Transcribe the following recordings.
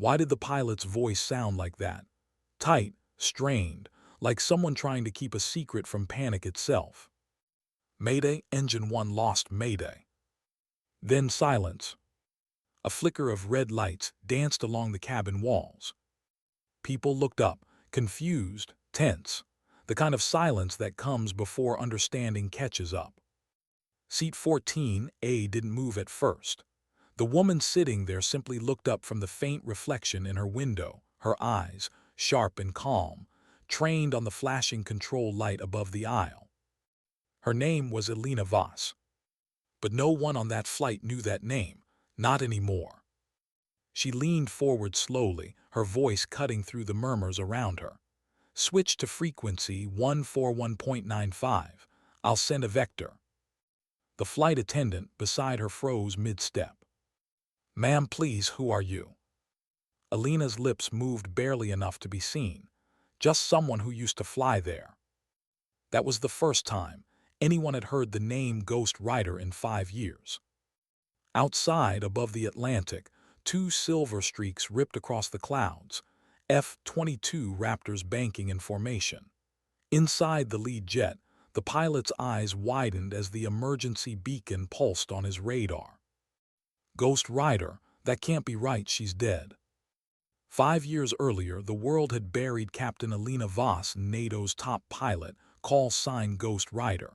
Why did the pilot's voice sound like that? Tight, strained, like someone trying to keep a secret from panic itself. Mayday, Engine 1 lost Mayday. Then silence. A flicker of red lights danced along the cabin walls. People looked up, confused, tense, the kind of silence that comes before understanding catches up. Seat 14A didn't move at first. The woman sitting there simply looked up from the faint reflection in her window, her eyes, sharp and calm, trained on the flashing control light above the aisle. Her name was Elena Voss. But no one on that flight knew that name, not anymore. She leaned forward slowly, her voice cutting through the murmurs around her. Switch to frequency 141.95. I'll send a vector. The flight attendant beside her froze mid-step. Ma'am, please, who are you? Elena's lips moved barely enough to be seen. Just someone who used to fly there. That was the first time anyone had heard the name Ghost Rider in 5 years. Outside, above the Atlantic, 2 silver streaks ripped across the clouds, F-22 Raptors banking in formation. Inside the lead jet, the pilot's eyes widened as the emergency beacon pulsed on his radar. Ghost Rider, that can't be right, she's dead. 5 years earlier, the world had buried Captain Elena Voss, NATO's top pilot, call sign Ghost Rider.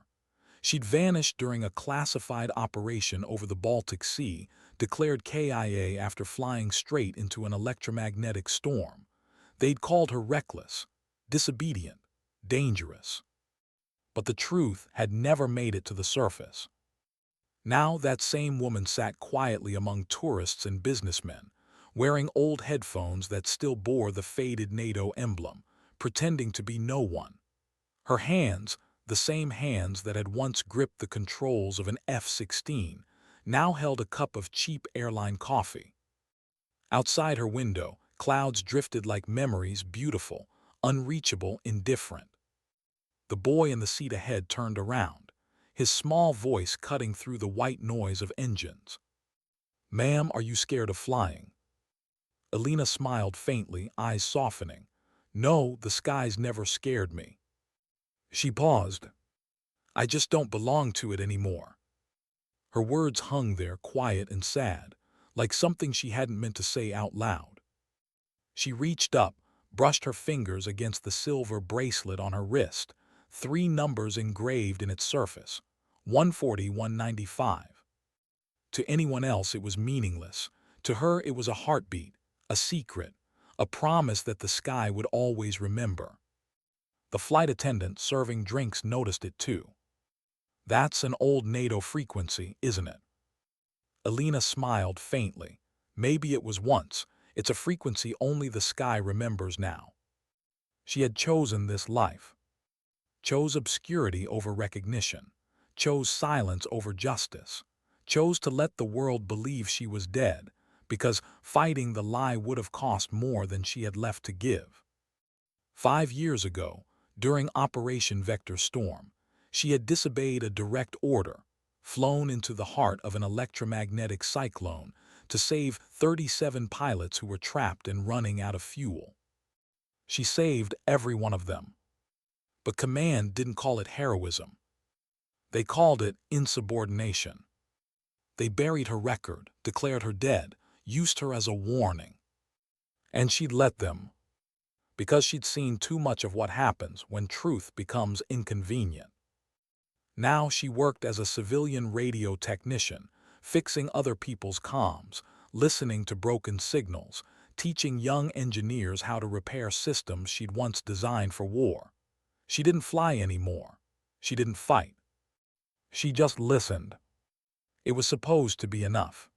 She'd vanished during a classified operation over the Baltic Sea, declared KIA after flying straight into an electromagnetic storm. They'd called her reckless, disobedient, dangerous. But the truth had never made it to the surface. Now that same woman sat quietly among tourists and businessmen, wearing old headphones that still bore the faded NATO emblem, pretending to be no one. Her hands, the same hands that had once gripped the controls of an F-16, now held a cup of cheap airline coffee. Outside her window, clouds drifted like memories, beautiful, unreachable, indifferent. The boy in the seat ahead turned around, his small voice cutting through the white noise of engines. Ma'am, are you scared of flying? Elena smiled faintly, eyes softening. No, the skies never scared me. She paused. I just don't belong to it anymore. Her words hung there, quiet and sad, like something she hadn't meant to say out loud. She reached up, brushed her fingers against the silver bracelet on her wrist, 3 numbers engraved in its surface, 140, 195. To anyone else it was meaningless. To her it was a heartbeat, a secret, a promise that the sky would always remember. The flight attendant serving drinks noticed it too. That's an old NATO frequency, isn't it? Elena smiled faintly. Maybe it was once. It's a frequency only the sky remembers now. She had chosen this life. Chose obscurity over recognition. Chose silence over justice. Chose to let the world believe she was dead, because fighting the lie would have cost more than she had left to give. 5 years ago, during Operation Vector Storm, she had disobeyed a direct order, flown into the heart of an electromagnetic cyclone to save 37 pilots who were trapped and running out of fuel. She saved every one of them. But command didn't call it heroism. They called it insubordination. They buried her record, declared her dead, used her as a warning. And she'd let them, because she'd seen too much of what happens when truth becomes inconvenient. Now she worked as a civilian radio technician, fixing other people's comms, listening to broken signals, teaching young engineers how to repair systems she'd once designed for war. She didn't fly anymore. She didn't fight. She just listened. It was supposed to be enough.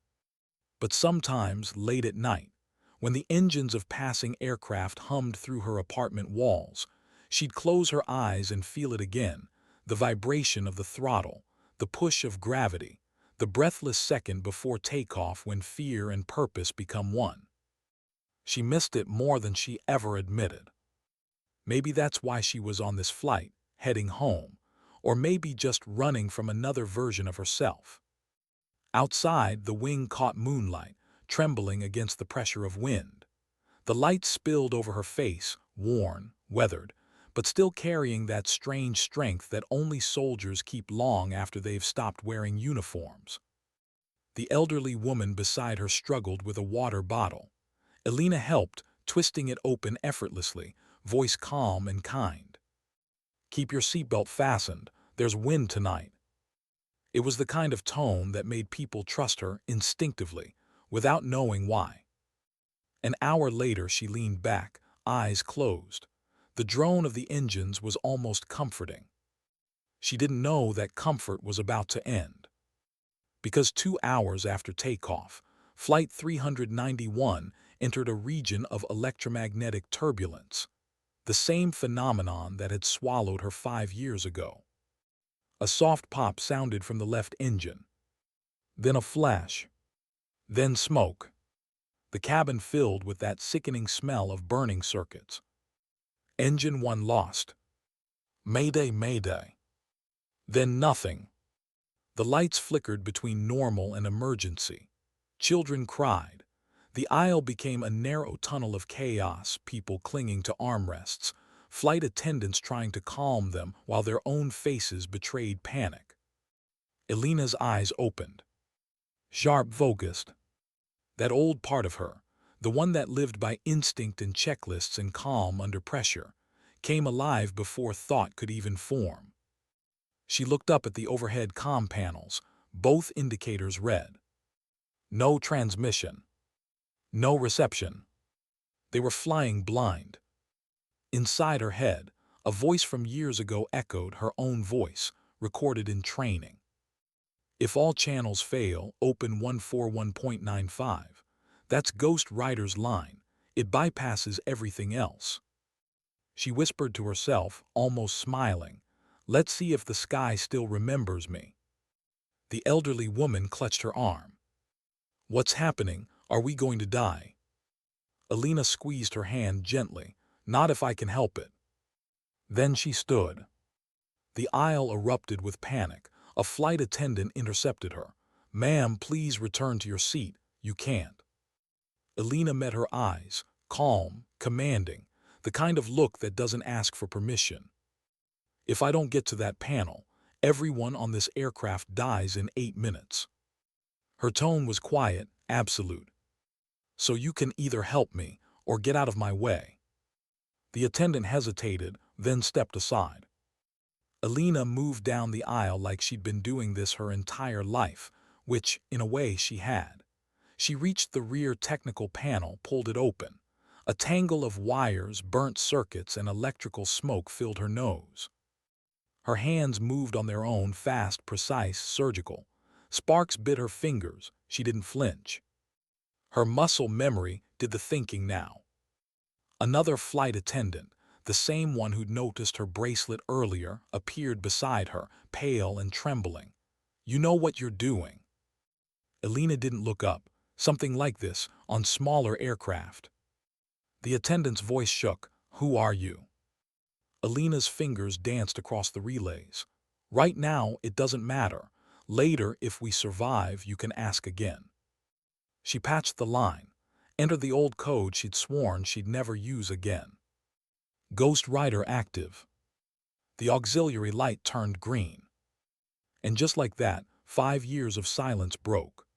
But sometimes, late at night, when the engines of passing aircraft hummed through her apartment walls, she'd close her eyes and feel it again, the vibration of the throttle, the push of gravity, the breathless second before takeoff when fear and purpose become one. She missed it more than she ever admitted. Maybe that's why she was on this flight, heading home, or maybe just running from another version of herself. Outside, the wing caught moonlight, trembling against the pressure of wind. The light spilled over her face, worn, weathered, but still carrying that strange strength that only soldiers keep long after they've stopped wearing uniforms. The elderly woman beside her struggled with a water bottle. Elena helped, twisting it open effortlessly, voice calm and kind. "Keep your seatbelt fastened. There's wind tonight." It was the kind of tone that made people trust her instinctively, without knowing why. An hour later she leaned back, eyes closed. The drone of the engines was almost comforting. She didn't know that comfort was about to end. Because 2 hours after takeoff, Flight 391 entered a region of electromagnetic turbulence, the same phenomenon that had swallowed her 5 years ago. A soft pop sounded from the left engine. Then a flash. Then smoke. The cabin filled with that sickening smell of burning circuits. Engine 1 lost. Mayday, mayday. Then nothing. The lights flickered between normal and emergency. Children cried. The aisle became a narrow tunnel of chaos, people clinging to armrests, flight attendants trying to calm them while their own faces betrayed panic. Elena's eyes opened. Sharp focused. That old part of her, the one that lived by instinct and checklists and calm under pressure, came alive before thought could even form. She looked up at the overhead comm panels, both indicators red. No transmission. No reception. They were flying blind. Inside her head, a voice from years ago echoed her own voice, recorded in training. If all channels fail, open 141.95. That's Ghost Rider's line. It bypasses everything else. She whispered to herself, almost smiling, "Let's see if the sky still remembers me." The elderly woman clutched her arm. "What's happening? Are we going to die?" Elena squeezed her hand gently. "Not if I can help it." Then she stood. The aisle erupted with panic. A flight attendant intercepted her. "Ma'am, please return to your seat. You can't." Elena met her eyes, calm, commanding, the kind of look that doesn't ask for permission. "If I don't get to that panel, everyone on this aircraft dies in 8 minutes." Her tone was quiet, absolute. "So you can either help me or get out of my way." The attendant hesitated, then stepped aside. Elena moved down the aisle like she'd been doing this her entire life, which, in a way, she had. She reached the rear technical panel, pulled it open. A tangle of wires, burnt circuits, and electrical smoke filled her nose. Her hands moved on their own, fast, precise, surgical. Sparks bit her fingers. She didn't flinch. Her muscle memory did the thinking now. Another flight attendant, the same one who'd noticed her bracelet earlier, appeared beside her, pale and trembling. "You know what you're doing." Elena didn't look up. Something like this, on smaller aircraft. The attendant's voice shook. "Who are you?" Elena's fingers danced across the relays. "Right now, it doesn't matter. Later, if we survive, you can ask again." She patched the line, entered the old code she'd sworn she'd never use again. Ghost Rider active. The auxiliary light turned green. And just like that, 5 years of silence broke.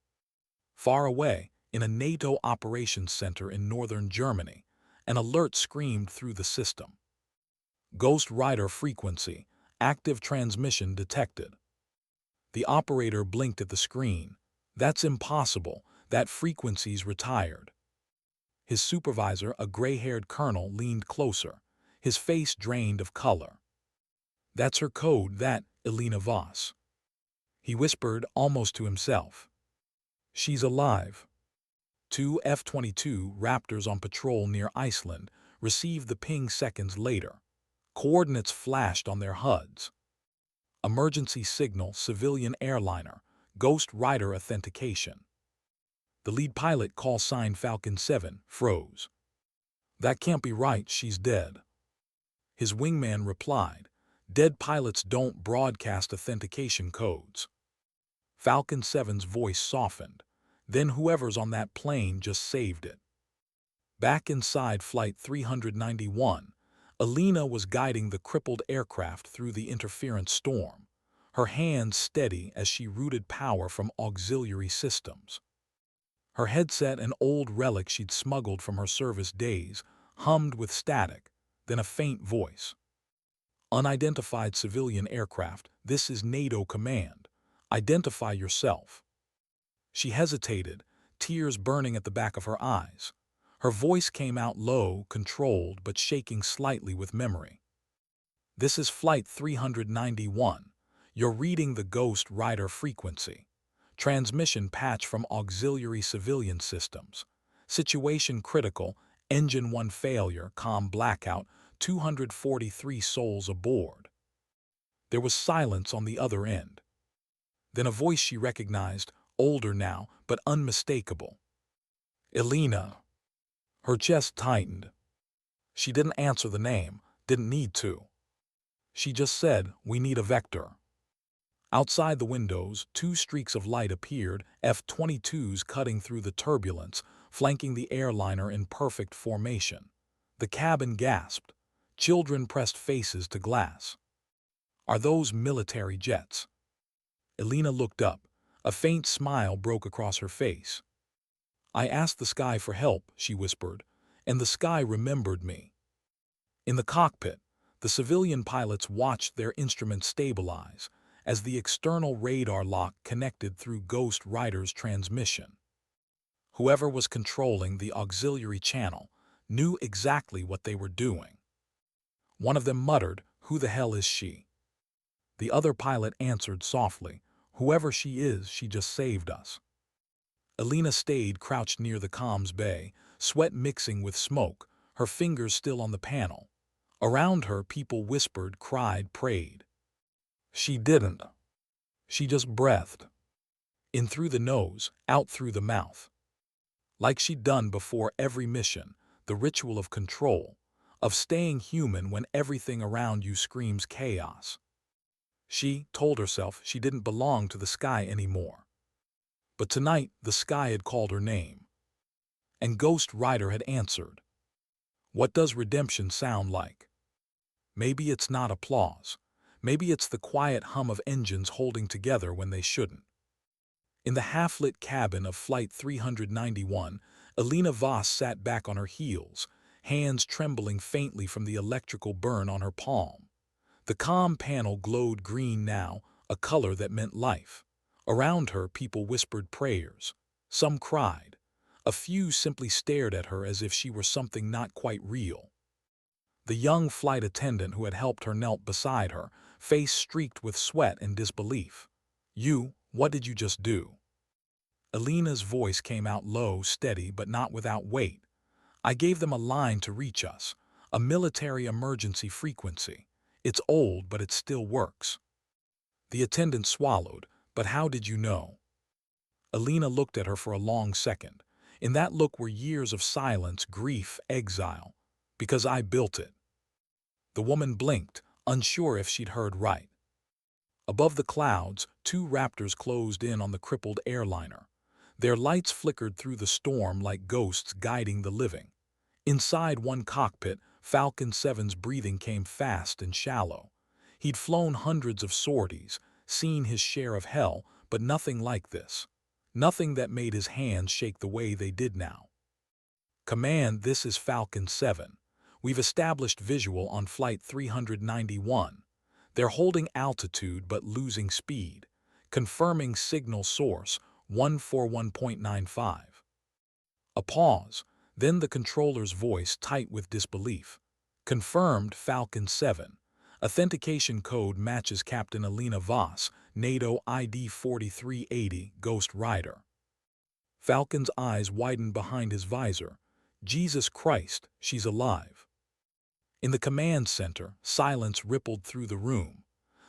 Far away, in a NATO operations center in northern Germany, an alert screamed through the system. "Ghost Rider frequency, active transmission detected." The operator blinked at the screen. "That's impossible. That frequency's retired." His supervisor, a gray-haired colonel, leaned closer, his face drained of color. "That's her code, that, Elena Voss." He whispered, almost to himself. "She's alive." 2 F-22 Raptors on patrol near Iceland received the ping seconds later. Coordinates flashed on their HUDs. Emergency signal, civilian airliner, Ghost Rider authentication. The lead pilot, call sign Falcon 7, froze. "That can't be right, she's dead." His wingman replied, "Dead pilots don't broadcast authentication codes." Falcon 7's voice softened. "Then whoever's on that plane just saved it." Back inside Flight 391, Alina was guiding the crippled aircraft through the interference storm, her hands steady as she routed power from auxiliary systems. Her headset, an old relic she'd smuggled from her service days, hummed with static, then a faint voice. "Unidentified civilian aircraft, this is NATO command. Identify yourself." She hesitated, tears burning at the back of her eyes. Her voice came out low, controlled, but shaking slightly with memory. "This is Flight 391. You're reading the Ghost Rider frequency. Transmission patch from auxiliary civilian systems. Situation critical, engine 1 failure, comm blackout, 243 souls aboard." There was silence on the other end. Then a voice she recognized, older now, but unmistakable. "Alina." Her chest tightened. She didn't answer the name, didn't need to. She just said, "We need a vector." Outside the windows, two streaks of light appeared, F-22s cutting through the turbulence, flanking the airliner in perfect formation. The cabin gasped. Children pressed faces to glass. "Are those military jets?" Alina looked up. A faint smile broke across her face. "I asked the sky for help," she whispered, "and the sky remembered me." In the cockpit, the civilian pilots watched their instruments stabilize as the external radar lock connected through Ghost Rider's transmission. Whoever was controlling the auxiliary channel knew exactly what they were doing. One of them muttered, "Who the hell is she?" The other pilot answered softly, "Whoever she is, she just saved us." Alina stayed crouched near the comms bay, sweat mixing with smoke, her fingers still on the panel. Around her, people whispered, cried, prayed. She didn't. She just breathed. In through the nose, out through the mouth. Like she'd done before every mission, the ritual of control, of staying human when everything around you screams chaos. She told herself she didn't belong to the sky anymore. But tonight, the sky had called her name. And Ghost Rider had answered. What does redemption sound like? Maybe it's not applause. Maybe it's the quiet hum of engines holding together when they shouldn't. In the half-lit cabin of Flight 391, Alina Voss sat back on her heels, hands trembling faintly from the electrical burn on her palm. The comm panel glowed green now, a color that meant life. Around her, people whispered prayers. Some cried. A few simply stared at her as if she were something not quite real. The young flight attendant who had helped her knelt beside her, face streaked with sweat and disbelief. What did you just do?" Alina's voice came out low, steady, but not without weight. "I gave them a line to reach us, a military emergency frequency. It's old, but it still works." The attendant swallowed. "But how did you know?" Alina looked at her for a long second. In that look were years of silence, grief, exile. "Because I built it." The woman blinked, unsure if she'd heard right. Above the clouds, two Raptors closed in on the crippled airliner. Their lights flickered through the storm like ghosts guiding the living. Inside one cockpit, Falcon 7's breathing came fast and shallow. He'd flown hundreds of sorties, seen his share of hell, but nothing like this. Nothing that made his hands shake the way they did now. "Command, this is Falcon 7. We've established visual on Flight 391. They're holding altitude but losing speed. Confirming signal source 141.95. A pause, then the controller's voice tight with disbelief. "Confirmed, Falcon 7. Authentication code matches Captain Alina Voss, NATO ID 4380, Ghost Rider." Falcon's eyes widened behind his visor. "Jesus Christ, she's alive." In the command center, silence rippled through the room.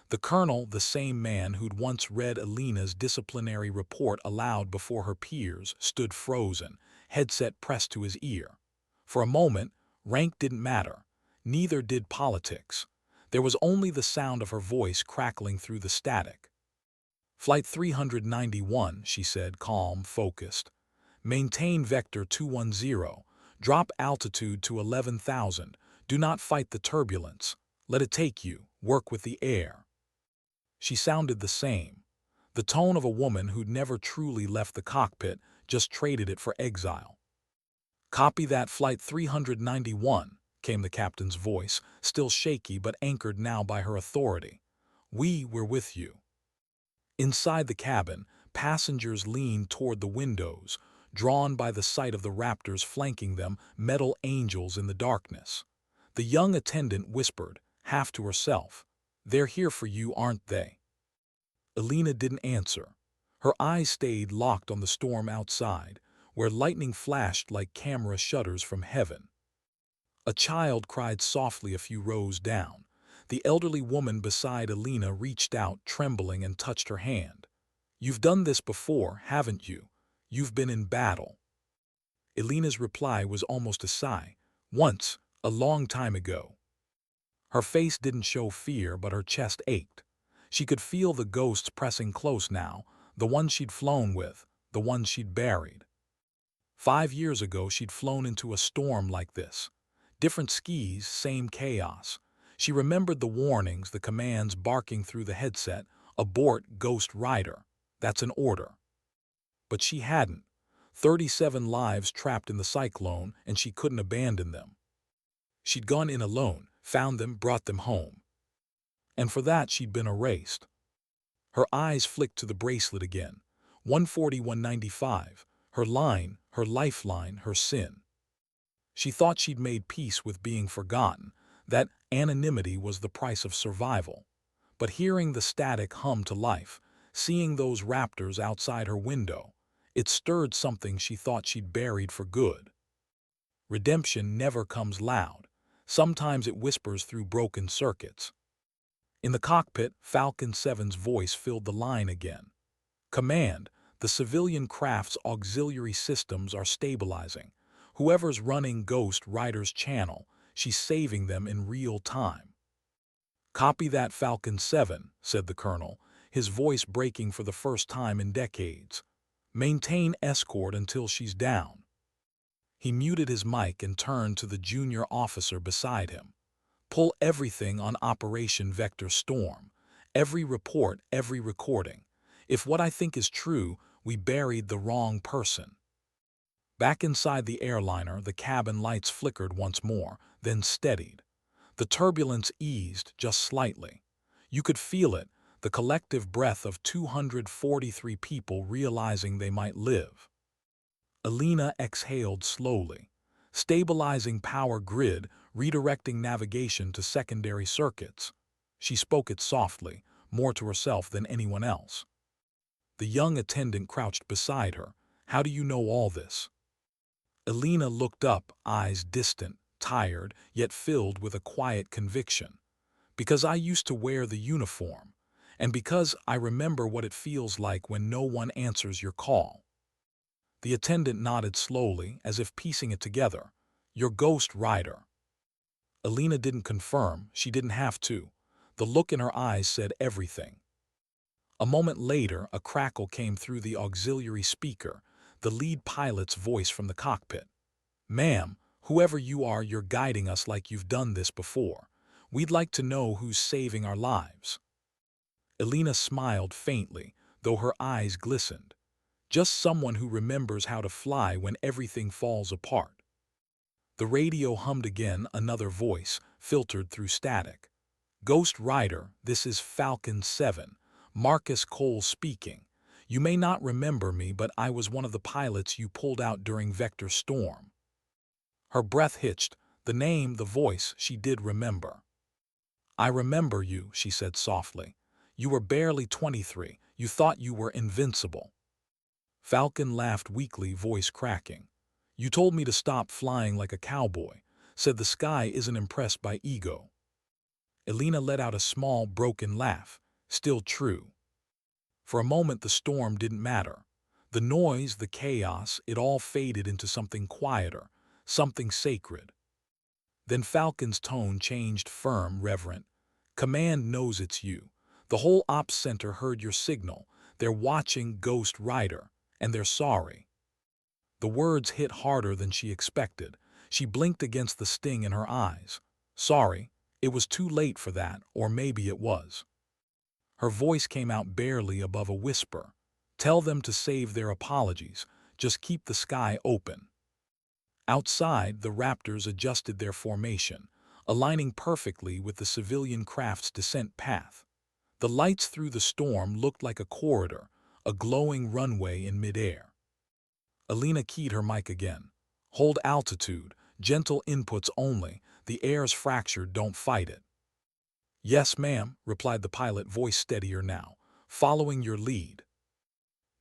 The colonel, the same man who'd once read Alina's disciplinary report aloud before her peers, stood frozen, headset pressed to his ear. For a moment, rank didn't matter. Neither did politics. There was only the sound of her voice crackling through the static. "Flight 391, she said, calm, focused. "Maintain vector 210. Drop altitude to 11,000. Do not fight the turbulence. Let it take you. Work with the air. She sounded the same. The tone of a woman who'd never truly left the cockpit, just traded it for exile. Copy that, Flight 391, came the captain's voice, still shaky but anchored now by her authority. We're with you. Inside the cabin, passengers leaned toward the windows, drawn by the sight of the raptors flanking them, metal angels in the darkness. The young attendant whispered, half to herself, "They're here for you, aren't they?" Elena didn't answer. Her eyes stayed locked on the storm outside, where lightning flashed like camera shutters from heaven. A child cried softly a few rows down. The elderly woman beside Elena reached out, trembling, and touched her hand. "You've done this before, haven't you? You've been in battle." Elena's reply was almost a sigh. "Once, a long time ago." Her face didn't show fear, but her chest ached. She could feel the ghosts pressing close now, the ones she'd flown with, the ones she'd buried. 5 years ago she'd flown into a storm like this. Different skis, same chaos. She remembered the warnings, the commands barking through the headset, "Abort, Ghost Rider." That's an order. But she hadn't. 37 lives trapped in the cyclone, and she couldn't abandon them. She'd gone in alone, found them, brought them home. And for that she'd been erased. Her eyes flicked to the bracelet again. 14195. Her line, her lifeline, her sin. She thought she'd made peace with being forgotten, that anonymity was the price of survival. But hearing the static hum to life, seeing those raptors outside her window, it stirred something she thought she'd buried for good. Redemption never comes loud. Sometimes it whispers through broken circuits. In the cockpit, Falcon 7's voice filled the line again. "Command, the civilian craft's auxiliary systems are stabilizing. Whoever's running Ghost Rider's channel, she's saving them in real time." "Copy that, Falcon 7, said the colonel, his voice breaking for the first time in decades. "Maintain escort until she's down." He muted his mic and turned to the junior officer beside him. "Pull everything on Operation Vector Storm. Every report, every recording. If what I think is true, we buried the wrong person." Back inside the airliner, the cabin lights flickered once more, then steadied. The turbulence eased just slightly. You could feel it, the collective breath of 243 people realizing they might live. Elena exhaled slowly, stabilizing power grid, redirecting navigation to secondary circuits. She spoke it softly, more to herself than anyone else. The young attendant crouched beside her. "How do you know all this?" Elena looked up, eyes distant, tired, yet filled with a quiet conviction. "Because I used to wear the uniform, and because I remember what it feels like when no one answers your call." The attendant nodded slowly, as if piecing it together. "Your Ghost Rider." Elena didn't confirm, she didn't have to. The look in her eyes said everything. A moment later, a crackle came through the auxiliary speaker, the lead pilot's voice from the cockpit. "Ma'am, whoever you are, you're guiding us like you've done this before. We'd like to know who's saving our lives." Elena smiled faintly, though her eyes glistened. "Just someone who remembers how to fly when everything falls apart." The radio hummed again, another voice, filtered through static. "Ghost Rider, this is Falcon 7, Marcus Cole speaking. You may not remember me, but I was one of the pilots you pulled out during Vector Storm." Her breath hitched. The name, the voice, she did remember. "I remember you," she said softly. "You were barely 23. You thought you were invincible." Falcon laughed weakly, voice cracking. "You told me to stop flying like a cowboy, said the sky isn't impressed by ego." Elena let out a small, broken laugh. Still true. For a moment the storm didn't matter. The noise, the chaos, it all faded into something quieter, something sacred. Then Falcon's tone changed, firm, reverent. "Command knows it's you. The whole ops center heard your signal. They're watching Ghost Rider, and they're sorry." The words hit harder than she expected. She blinked against the sting in her eyes. Sorry, it was too late for that, or maybe it was. Her voice came out barely above a whisper. Tell them to save their apologies. Just keep the sky open. Outside, the Raptors adjusted their formation, aligning perfectly with the civilian craft's descent path. The lights through the storm looked like a corridor, a glowing runway in midair. Alina keyed her mic again. Hold altitude, gentle inputs only, the air's fractured, don't fight it. Yes, ma'am, replied the pilot, voice steadier now, following your lead.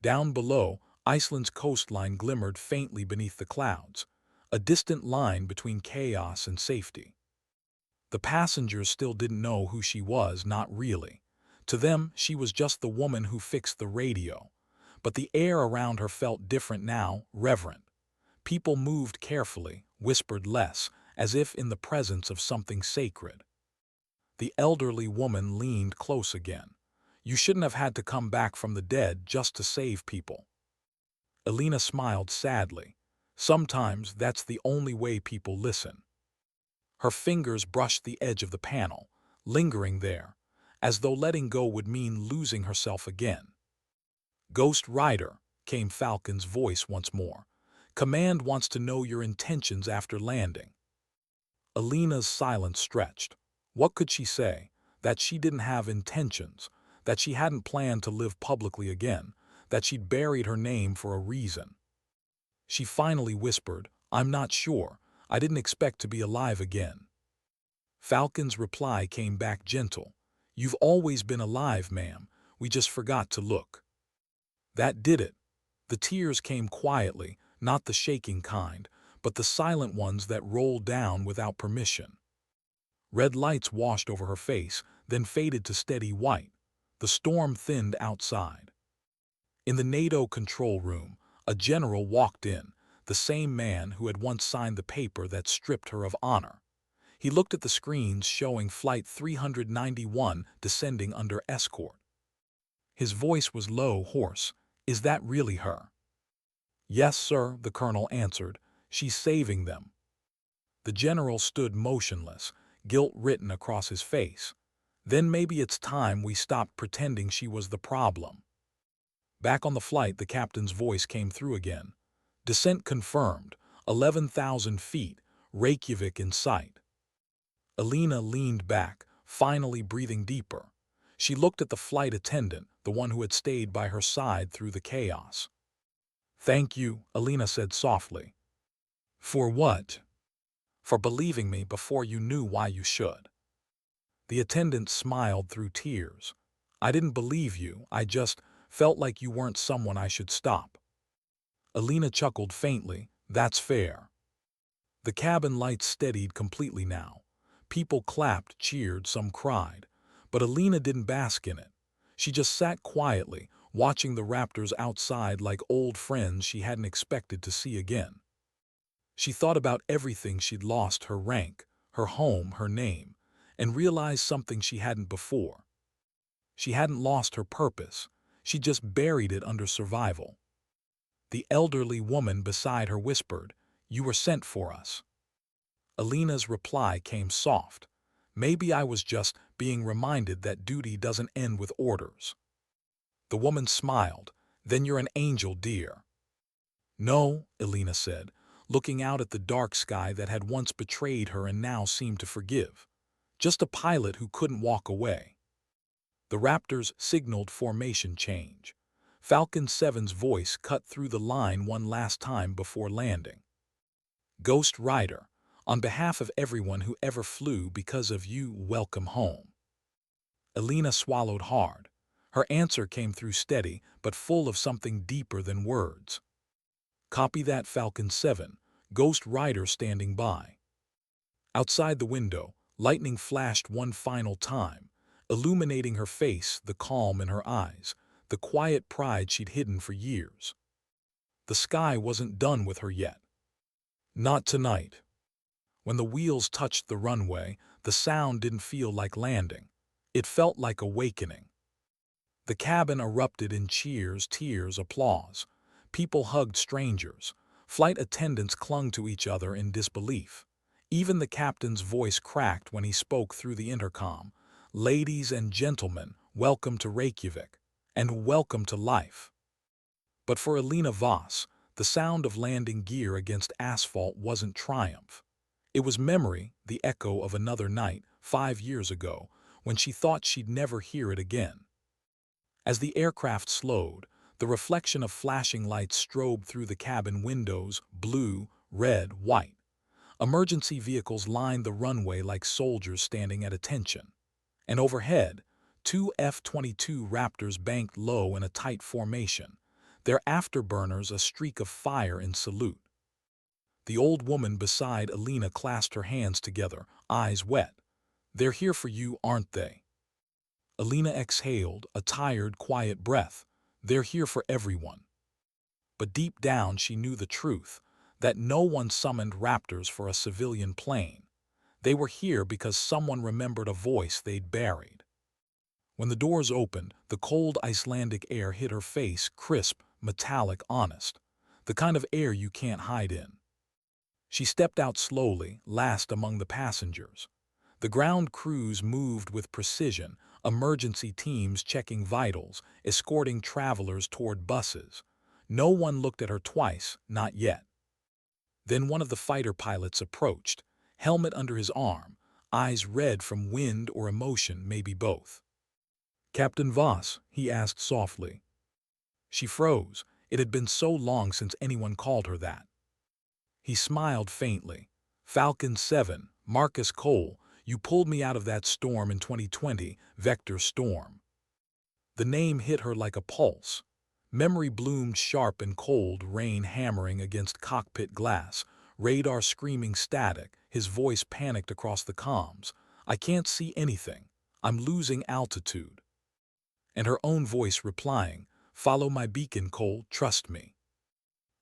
Down below, Iceland's coastline glimmered faintly beneath the clouds, a distant line between chaos and safety. The passengers still didn't know who she was, not really. To them, she was just the woman who fixed the radio. But the air around her felt different now, reverent. People moved carefully, whispered less, as if in the presence of something sacred. The elderly woman leaned close again. You shouldn't have had to come back from the dead just to save people. Alina smiled sadly. Sometimes that's the only way people listen. Her fingers brushed the edge of the panel, lingering there, as though letting go would mean losing herself again. Ghost Rider, came Falcon's voice once more. Command wants to know your intentions after landing. Alina's silence stretched. What could she say? That she didn't have intentions, that she hadn't planned to live publicly again, that she'd buried her name for a reason. She finally whispered, I'm not sure. I didn't expect to be alive again. Falcon's reply came back gentle. You've always been alive, ma'am. We just forgot to look. That did it. The tears came quietly, not the shaking kind, but the silent ones that rolled down without permission. Red lights washed over her face, then faded to steady white. The storm thinned outside. In the NATO control room, a general walked in, the same man who had once signed the paper that stripped her of honor. He looked at the screens showing Flight 391 descending under escort. His voice was low, hoarse. Is that really her? Yes, sir, the colonel answered. She's saving them. The general stood motionless, guilt written across his face. Then maybe it's time we stopped pretending she was the problem. Back on the flight, the captain's voice came through again. Descent confirmed, 11,000 feet, Reykjavik in sight. Alina leaned back, finally breathing deeper. She looked at the flight attendant, the one who had stayed by her side through the chaos. Thank you, Alina said softly. For what? For believing me before you knew why you should. The attendant smiled through tears. I didn't believe you, I just felt like you weren't someone I should stop. Alina chuckled faintly. That's fair. The cabin lights steadied completely now. People clapped, cheered, some cried. But Alina didn't bask in it. She just sat quietly, watching the Raptors outside like old friends she hadn't expected to see again. She thought about everything she'd lost, her rank, her home, her name, and realized something she hadn't before. She hadn't lost her purpose. She just buried it under survival. The elderly woman beside her whispered, You were sent for us. Alina's reply came soft. Maybe I was just being reminded that duty doesn't end with orders. The woman smiled. Then you're an angel, dear. No, Alina said, looking out at the dark sky that had once betrayed her and now seemed to forgive. Just a pilot who couldn't walk away. The Raptors signaled formation change. Falcon 7's voice cut through the line one last time before landing. Ghost Rider, on behalf of everyone who ever flew because of you, welcome home. Alina swallowed hard. Her answer came through steady, but full of something deeper than words. Copy that, Falcon 7, Ghost Rider standing by. Outside the window, lightning flashed one final time, illuminating her face, the calm in her eyes, the quiet pride she'd hidden for years. The sky wasn't done with her yet. Not tonight. When the wheels touched the runway, the sound didn't feel like landing. It felt like awakening. The cabin erupted in cheers, tears, applause. People hugged strangers. Flight attendants clung to each other in disbelief. Even the captain's voice cracked when he spoke through the intercom. "Ladies and gentlemen, welcome to Reykjavik, and welcome to life." But for Alina Voss, the sound of landing gear against asphalt wasn't triumph. It was memory, the echo of another night, 5 years ago, when she thought she'd never hear it again. As the aircraft slowed, the reflection of flashing lights strobed through the cabin windows, blue, red, white. Emergency vehicles lined the runway like soldiers standing at attention. And overhead, two F-22 Raptors banked low in a tight formation, their afterburners a streak of fire in salute. The old woman beside Alina clasped her hands together, eyes wet. "They're here for you, aren't they?" Alina exhaled, a tired, quiet breath. "They're here for everyone." But deep down she knew the truth, that no one summoned Raptors for a civilian plane. They were here because someone remembered a voice they'd buried. When the doors opened, the cold Icelandic air hit her face, crisp, metallic, honest. The kind of air you can't hide in. She stepped out slowly, last among the passengers. The ground crews moved with precision, emergency teams checking vitals, escorting travelers toward buses. No one looked at her twice, not yet. Then one of the fighter pilots approached, helmet under his arm, eyes red from wind or emotion, maybe both. "Captain Voss," he asked softly. She froze. It had been so long since anyone called her that. He smiled faintly. "Falcon 7, Marcus Cole, you pulled me out of that storm in 2020, Vector Storm." The name hit her like a pulse. Memory bloomed sharp and cold, rain hammering against cockpit glass, radar screaming static, his voice panicked across the comms. "I can't see anything. I'm losing altitude." And her own voice replying, "Follow my beacon, Cole, trust me."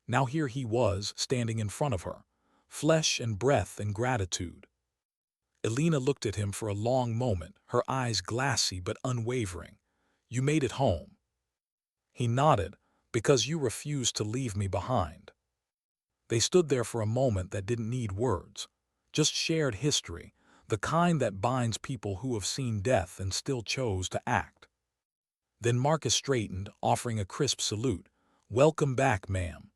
Now here he was, standing in front of her, flesh and breath and gratitude. Alina looked at him for a long moment, her eyes glassy but unwavering. "You made it home." He nodded. "Because you refused to leave me behind." They stood there for a moment that didn't need words, just shared history, the kind that binds people who have seen death and still chose to act. Then Marcus straightened, offering a crisp salute. "Welcome back, ma'am."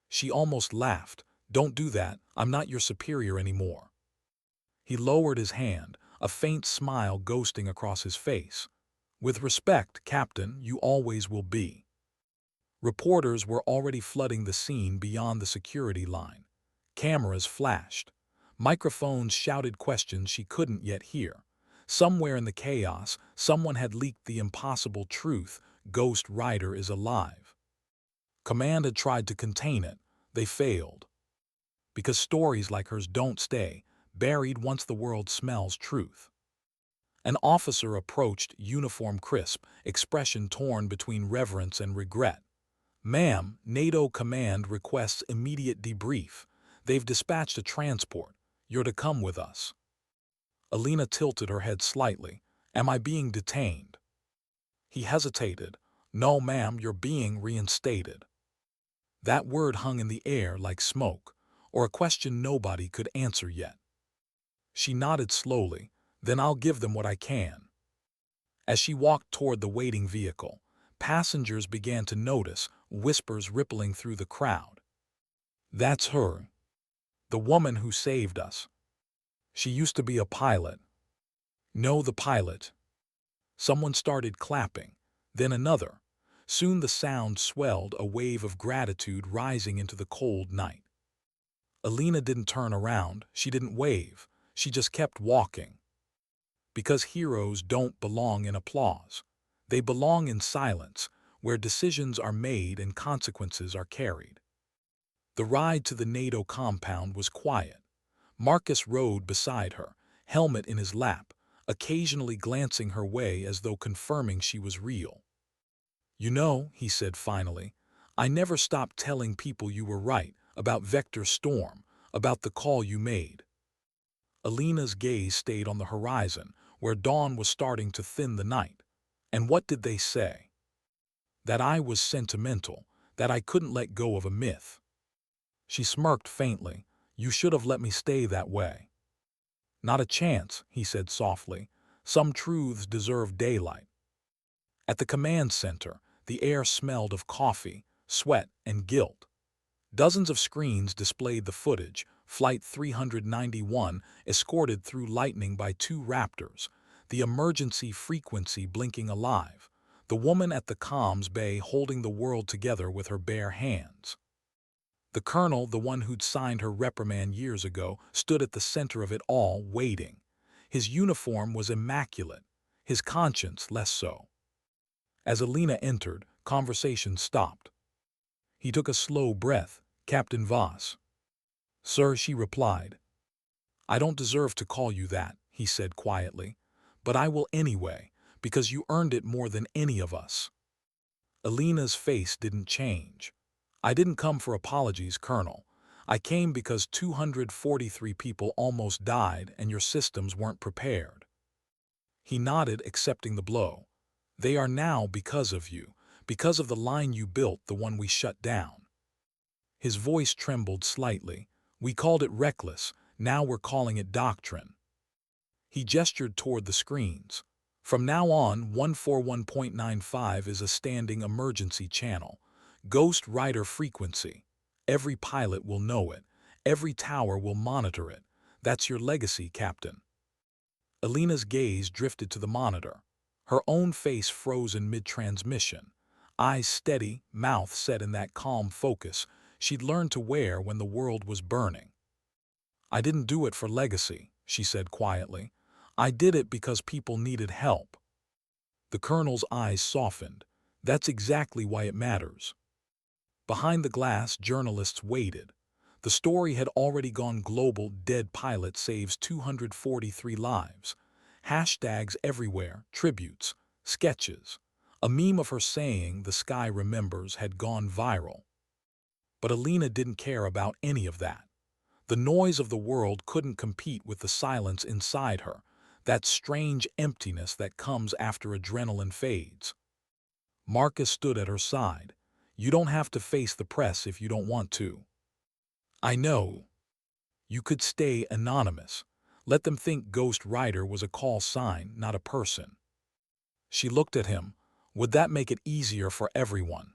She almost laughed. "Don't do that, I'm not your superior anymore." He lowered his hand, a faint smile ghosting across his face. "With respect, Captain, you always will be." Reporters were already flooding the scene beyond the security line. Cameras flashed. Microphones shouted questions she couldn't yet hear. Somewhere in the chaos, someone had leaked the impossible truth: Ghost Rider is alive. Command had tried to contain it. They failed. Because stories like hers don't stay buried once the world smells truth. An officer approached, uniform crisp, expression torn between reverence and regret. "Ma'am, NATO command requests immediate debrief. They've dispatched a transport. You're to come with us." Alina tilted her head slightly. "Am I being detained?" He hesitated. "No, ma'am, you're being reinstated." That word hung in the air like smoke, or a question nobody could answer yet. She nodded slowly. "Then I'll give them what I can." As she walked toward the waiting vehicle, passengers began to notice, whispers rippling through the crowd. "That's her. The woman who saved us. She used to be a pilot." "No, the pilot." Someone started clapping, then another. Soon the sound swelled, a wave of gratitude rising into the cold night. Alina didn't turn around, she didn't wave, she just kept walking. Because heroes don't belong in applause. They belong in silence, where decisions are made and consequences are carried. The ride to the NATO compound was quiet. Marcus rode beside her, helmet in his lap, occasionally glancing her way as though confirming she was real. "You know," he said finally, "I never stopped telling people you were right, about Vector Storm, about the call you made." Alina's gaze stayed on the horizon, where dawn was starting to thin the night. "And what did they say?" "That I was sentimental, that I couldn't let go of a myth." She smirked faintly. You should have let me stay that way. Not a chance, he said softly. Some truths deserve daylight. At the command center, the air smelled of coffee, sweat, and guilt. Dozens of screens displayed the footage. Flight 391 escorted through lightning by two Raptors, the emergency frequency blinking alive, the woman at the comms bay holding the world together with her bare hands. The colonel, the one who'd signed her reprimand years ago, stood at the center of it all, waiting. His uniform was immaculate, his conscience less so. As Alina entered, conversation stopped. He took a slow breath. Captain Voss. Sir, she replied. I don't deserve to call you that, he said quietly, but I will anyway, because you earned it more than any of us. Alina's face didn't change. I didn't come for apologies, Colonel. I came because 243 people almost died and your systems weren't prepared. He nodded, accepting the blow. They are now because of you, because of the line you built, the one we shut down. His voice trembled slightly. We called it reckless, now we're calling it doctrine. He gestured toward the screens. From now on, 141.95 is a standing emergency channel. Ghost Rider frequency. Every pilot will know it. Every tower will monitor it. That's your legacy, Captain. Alina's gaze drifted to the monitor. Her own face froze in mid-transmission. Eyes steady, mouth set in that calm focus she'd learned to wear when the world was burning. I didn't do it for legacy, she said quietly. I did it because people needed help. The colonel's eyes softened. That's exactly why it matters. Behind the glass, journalists waited. The story had already gone global. Dead pilot saves 243 lives. Hashtags everywhere, tributes, sketches. A meme of her saying, "The sky remembers," had gone viral. But Alina didn't care about any of that. The noise of the world couldn't compete with the silence inside her, that strange emptiness that comes after adrenaline fades. Marcus stood at her side. You don't have to face the press if you don't want to. I know. You could stay anonymous. Let them think Ghost Rider was a call sign, not a person. She looked at him. Would that make it easier for everyone?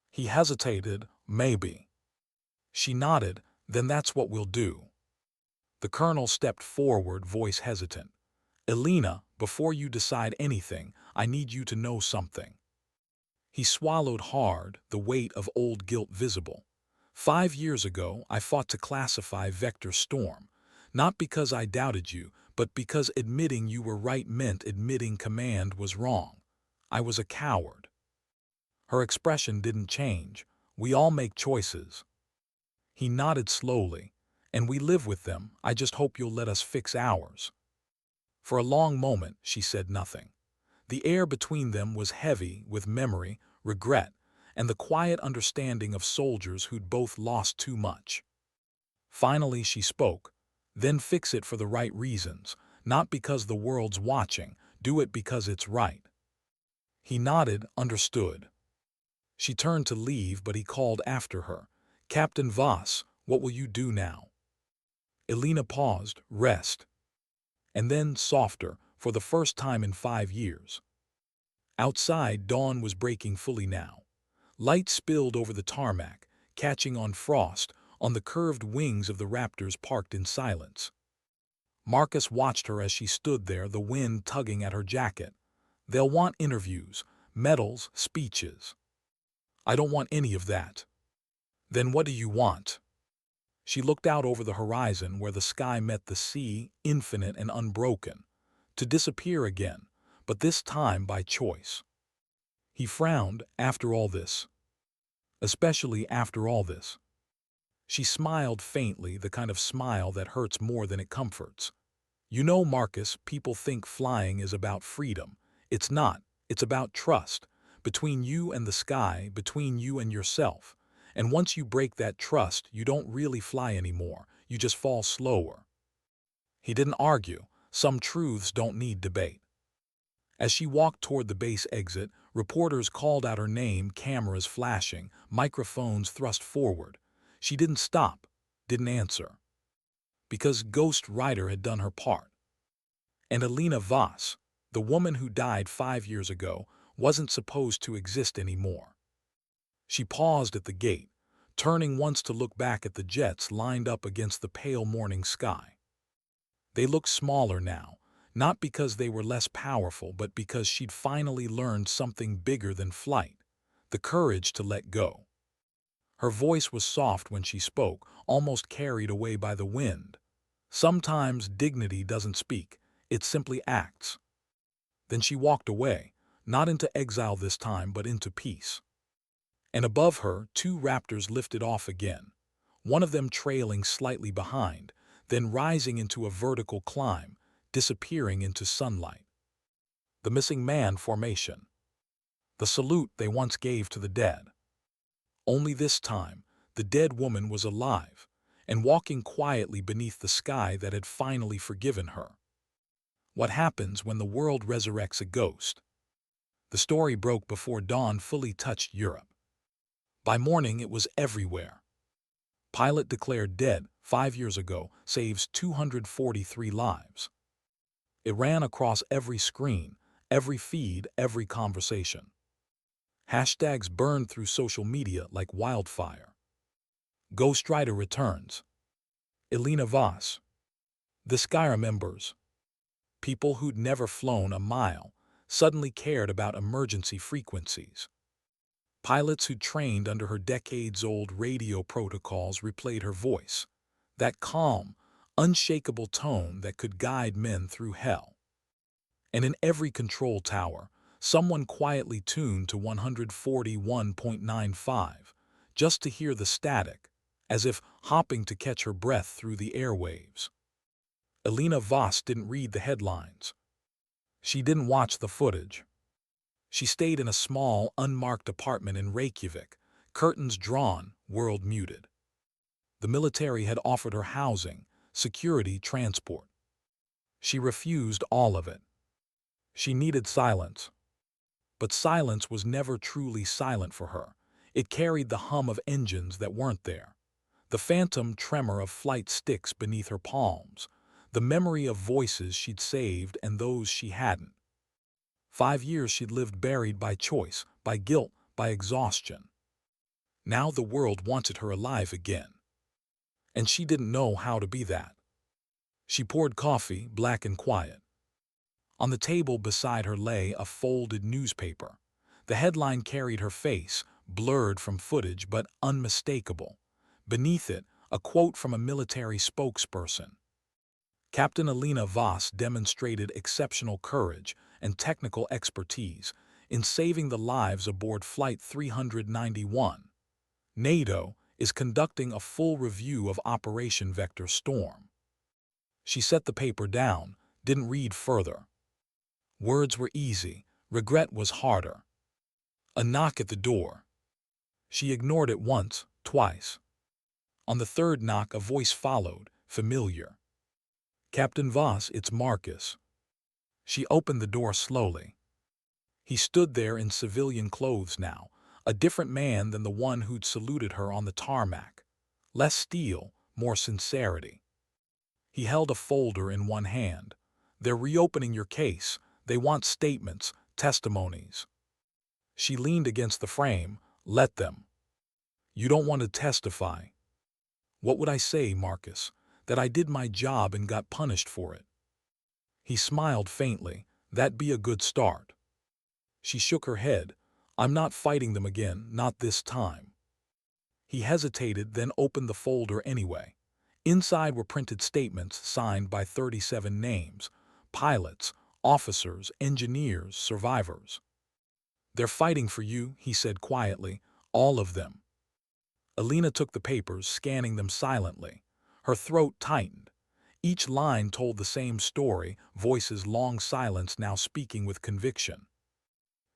He hesitated. Maybe. She nodded. Then that's what we'll do. The colonel stepped forward, voice hesitant. Alina, before you decide anything, I need you to know something. He swallowed hard, the weight of old guilt visible. 5 years ago, I fought to classify Vector Storm, not because I doubted you, but because admitting you were right meant admitting command was wrong. I was a coward. Her expression didn't change. We all make choices. He nodded slowly. And we live with them. I just hope you'll let us fix ours. For a long moment, she said nothing. The air between them was heavy with memory, regret, and the quiet understanding of soldiers who'd both lost too much. Finally, she spoke. Then fix it for the right reasons, not because the world's watching. Do it because it's right. He nodded, understood. She turned to leave, but he called after her. Captain Voss, what will you do now? Alina paused, rest. And then, softer, for the first time in 5 years. Outside, dawn was breaking fully now. Light spilled over the tarmac, catching on frost, on the curved wings of the Raptors parked in silence. Marcus watched her as she stood there, the wind tugging at her jacket. They'll want interviews, medals, speeches. I don't want any of that. Then what do you want? She looked out over the horizon where the sky met the sea, infinite and unbroken, to disappear again, but this time by choice. He frowned. After all this. Especially after all this. She smiled faintly, the kind of smile that hurts more than it comforts. You know, Marcus, people think flying is about freedom. It's not. It's about trust. Between you and the sky, between you and yourself. And once you break that trust, you don't really fly anymore. You just fall slower. He didn't argue. Some truths don't need debate. As she walked toward the base exit, reporters called out her name, cameras flashing, microphones thrust forward. She didn't stop, didn't answer, because Ghost Rider had done her part. And Alina Voss, the woman who died 5 years ago, wasn't supposed to exist anymore. She paused at the gate, turning once to look back at the jets lined up against the pale morning sky. They looked smaller now, not because they were less powerful, but because she'd finally learned something bigger than flight, the courage to let go. Her voice was soft when she spoke, almost carried away by the wind. Sometimes dignity doesn't speak, it simply acts. Then she walked away, not into exile this time, but into peace. And above her, two raptors lifted off again, one of them trailing slightly behind, then rising into a vertical climb, disappearing into sunlight. The missing man formation. The salute they once gave to the dead. Only this time, the dead woman was alive and walking quietly beneath the sky that had finally forgiven her. What happens when the world resurrects a ghost? The story broke before dawn fully touched Europe. By morning, it was everywhere. Pilot declared dead 5 years ago, saves 243 lives. It ran across every screen, every feed, every conversation. Hashtags burned through social media like wildfire. Ghost Rider returns. Alina Voss. The Sky remembers. People who'd never flown a mile suddenly cared about emergency frequencies. Pilots who trained under her decades-old radio protocols replayed her voice, that calm, unshakable tone that could guide men through hell. And in every control tower, someone quietly tuned to 141.95, just to hear the static, as if hopping to catch her breath through the airwaves. Alina Voss didn't read the headlines. She didn't watch the footage. She stayed in a small, unmarked apartment in Reykjavik, curtains drawn, world muted. The military had offered her housing, security, transport. She refused all of it. She needed silence. But silence was never truly silent for her. It carried the hum of engines that weren't there, the phantom tremor of flight sticks beneath her palms, the memory of voices she'd saved and those she hadn't. 5 years she'd lived buried by choice, by guilt, by exhaustion. Now the world wanted her alive again. And she didn't know how to be that. She poured coffee, black and quiet. On the table beside her lay a folded newspaper. The headline carried her face, blurred from footage but unmistakable. Beneath it, a quote from a military spokesperson. Captain Alina Voss demonstrated exceptional courage and technical expertise in saving the lives aboard Flight 391. NATO is conducting a full review of Operation Vector Storm. She set the paper down, didn't read further. Words were easy, regret was harder. A knock at the door. She ignored it once, twice. On the third knock, a voice followed, familiar. "Captain Voss, it's Marcus." She opened the door slowly. He stood there in civilian clothes now, a different man than the one who'd saluted her on the tarmac. Less steel, more sincerity. He held a folder in one hand. "They're reopening your case. They want statements, testimonies." She leaned against the frame. "Let them." "You don't want to testify." "What would I say, Marcus? That I did my job and got punished for it?" He smiled faintly. "That'd be a good start." She shook her head. "I'm not fighting them again, not this time." He hesitated, then opened the folder anyway. Inside were printed statements signed by 37 names: pilots, officers, engineers, survivors. "They're fighting for you," he said quietly, "all of them." Alina took the papers, scanning them silently. Her throat tightened. Each line told the same story, voices long silenced now speaking with conviction.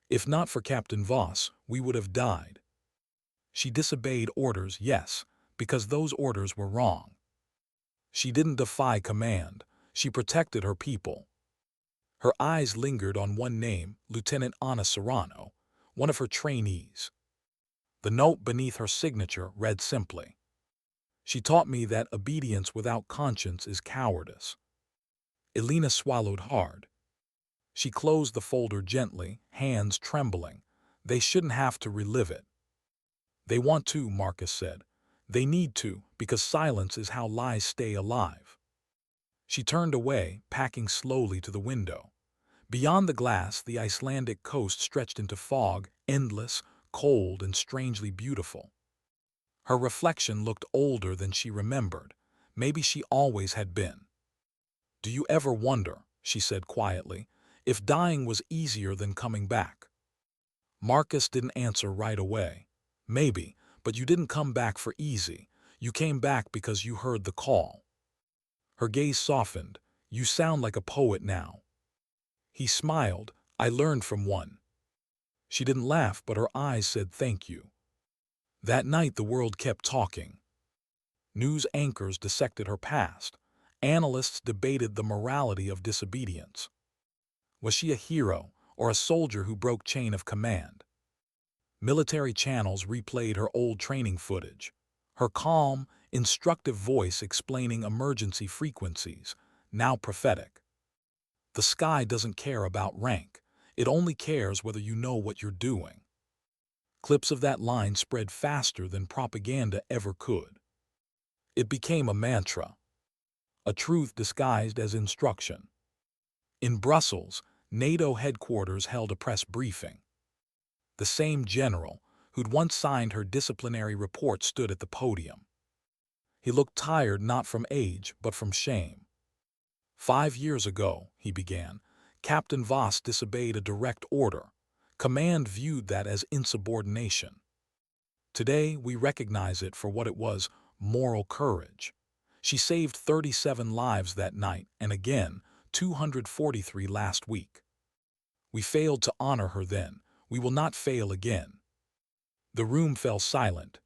"If not for Captain Voss, we would have died." She disobeyed orders, yes, because those orders were wrong. She didn't defy command. She protected her people. Her eyes lingered on one name, Lieutenant Anna Serrano, one of her trainees. The note beneath her signature read simply, She taught me that obedience without conscience is cowardice. Elena swallowed hard. She closed the folder gently, hands trembling. They shouldn't have to relive it. They want to, Marcus said. They need to, because silence is how lies stay alive. She turned away, packing slowly to the window. Beyond the glass, the Icelandic coast stretched into fog, endless, cold, and strangely beautiful. Her reflection looked older than she remembered. Maybe she always had been. "Do you ever wonder," she said quietly, "if dying was easier than coming back?" Marcus didn't answer right away. "Maybe, but you didn't come back for easy. You came back because you heard the call." Her gaze softened. "You sound like a poet now." He smiled. "I learned from one." She didn't laugh, but her eyes said thank you. That night the world kept talking. News anchors dissected her past. Analysts debated the morality of disobedience. Was she a hero or a soldier who broke chain of command? Military channels replayed her old training footage. Her calm, instructive voice explaining emergency frequencies, now prophetic. The sky doesn't care about rank. It only cares whether you know what you're doing. Clips of that line spread faster than propaganda ever could. It became a mantra, a truth disguised as instruction. In Brussels, NATO headquarters held a press briefing. The same general who'd once signed her disciplinary report stood at the podium. He looked tired not from age but from shame. 5 years ago, he began, Captain Voss disobeyed a direct order. Command viewed that as insubordination. Today, we recognize it for what it was, moral courage. She saved 37 lives that night and again, 243 last week. We failed to honor her then. We will not fail again. The room fell silent.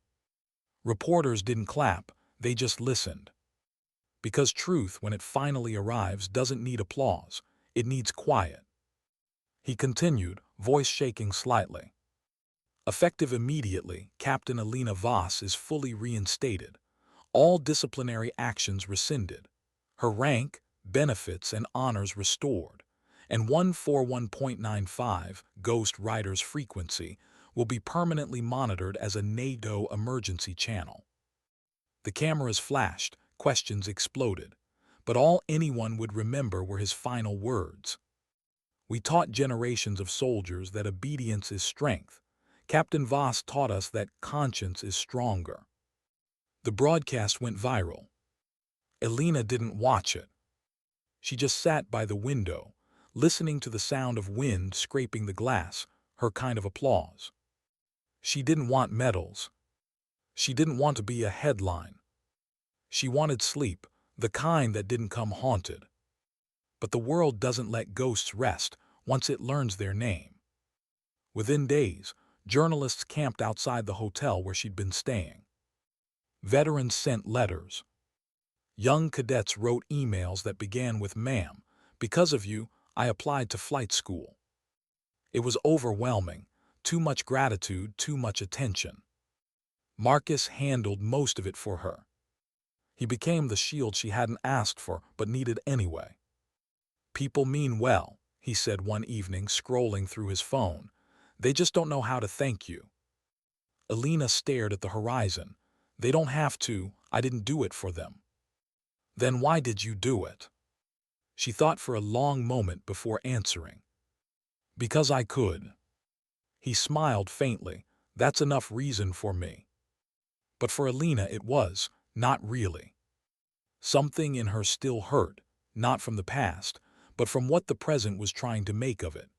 Reporters didn't clap, they just listened. Because truth, when it finally arrives, doesn't need applause. It needs quiet. He continued, voice shaking slightly. Effective immediately, Captain Elena Voss is fully reinstated. All disciplinary actions rescinded. Her rank, benefits, and honors restored. And 141.95, Ghost Rider's frequency, will be permanently monitored as a NATO emergency channel. The cameras flashed, questions exploded. But all anyone would remember were his final words. "We taught generations of soldiers that obedience is strength. Captain Voss taught us that conscience is stronger." The broadcast went viral. Elena didn't watch it. She just sat by the window, listening to the sound of wind scraping the glass, her kind of applause. She didn't want medals. She didn't want to be a headline. She wanted sleep, the kind that didn't come haunted. But the world doesn't let ghosts rest once it learns their name. Within days, journalists camped outside the hotel where she'd been staying. Veterans sent letters. Young cadets wrote emails that began with, "Ma'am, because of you, I applied to flight school." It was overwhelming. Too much gratitude, too much attention. Marcus handled most of it for her. He became the shield she hadn't asked for but needed anyway. "People mean well," he said one evening, scrolling through his phone. "They just don't know how to thank you." Elena stared at the horizon. "They don't have to. I didn't do it for them." "Then why did you do it?" She thought for a long moment before answering. "Because I could." He smiled faintly. "That's enough reason for me." But for Elena it was, not really. Something in her still hurt, not from the past, but from what the present was trying to make of it.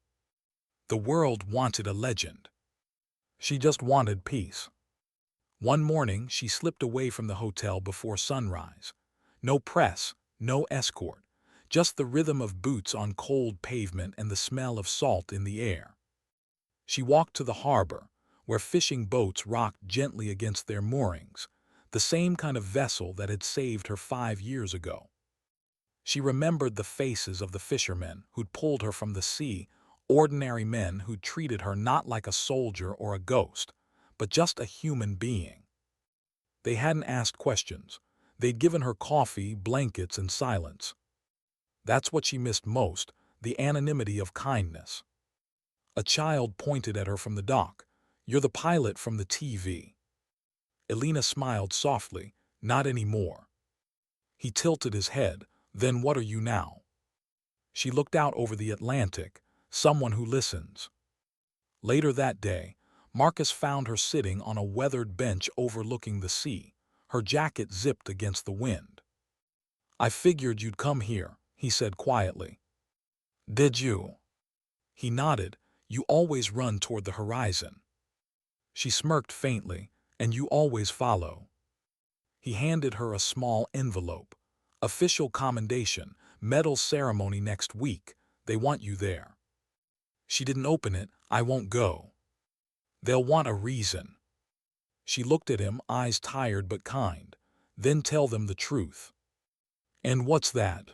The world wanted a legend. She just wanted peace. One morning, she slipped away from the hotel before sunrise. No press, no escort, just the rhythm of boots on cold pavement and the smell of salt in the air. She walked to the harbor, where fishing boats rocked gently against their moorings, the same kind of vessel that had saved her 5 years ago. She remembered the faces of the fishermen who'd pulled her from the sea, ordinary men who'd treated her not like a soldier or a ghost, but just a human being. They hadn't asked questions. They'd given her coffee, blankets, and silence. That's what she missed most, the anonymity of kindness. A child pointed at her from the dock. "You're the pilot from the TV." Elena smiled softly. "Not anymore." He tilted his head. "Then what are you now?" She looked out over the Atlantic, someone who listens. Later that day, Marcus found her sitting on a weathered bench overlooking the sea, her jacket zipped against the wind. "I figured you'd come here," he said quietly. "Did you?" He nodded. "You always run toward the horizon." She smirked faintly. "And you always follow." He handed her a small envelope. "Official commendation, medal ceremony next week. They want you there." She didn't open it. "I won't go." "They'll want a reason." She looked at him, eyes tired but kind. "Then tell them the truth." "And what's that?"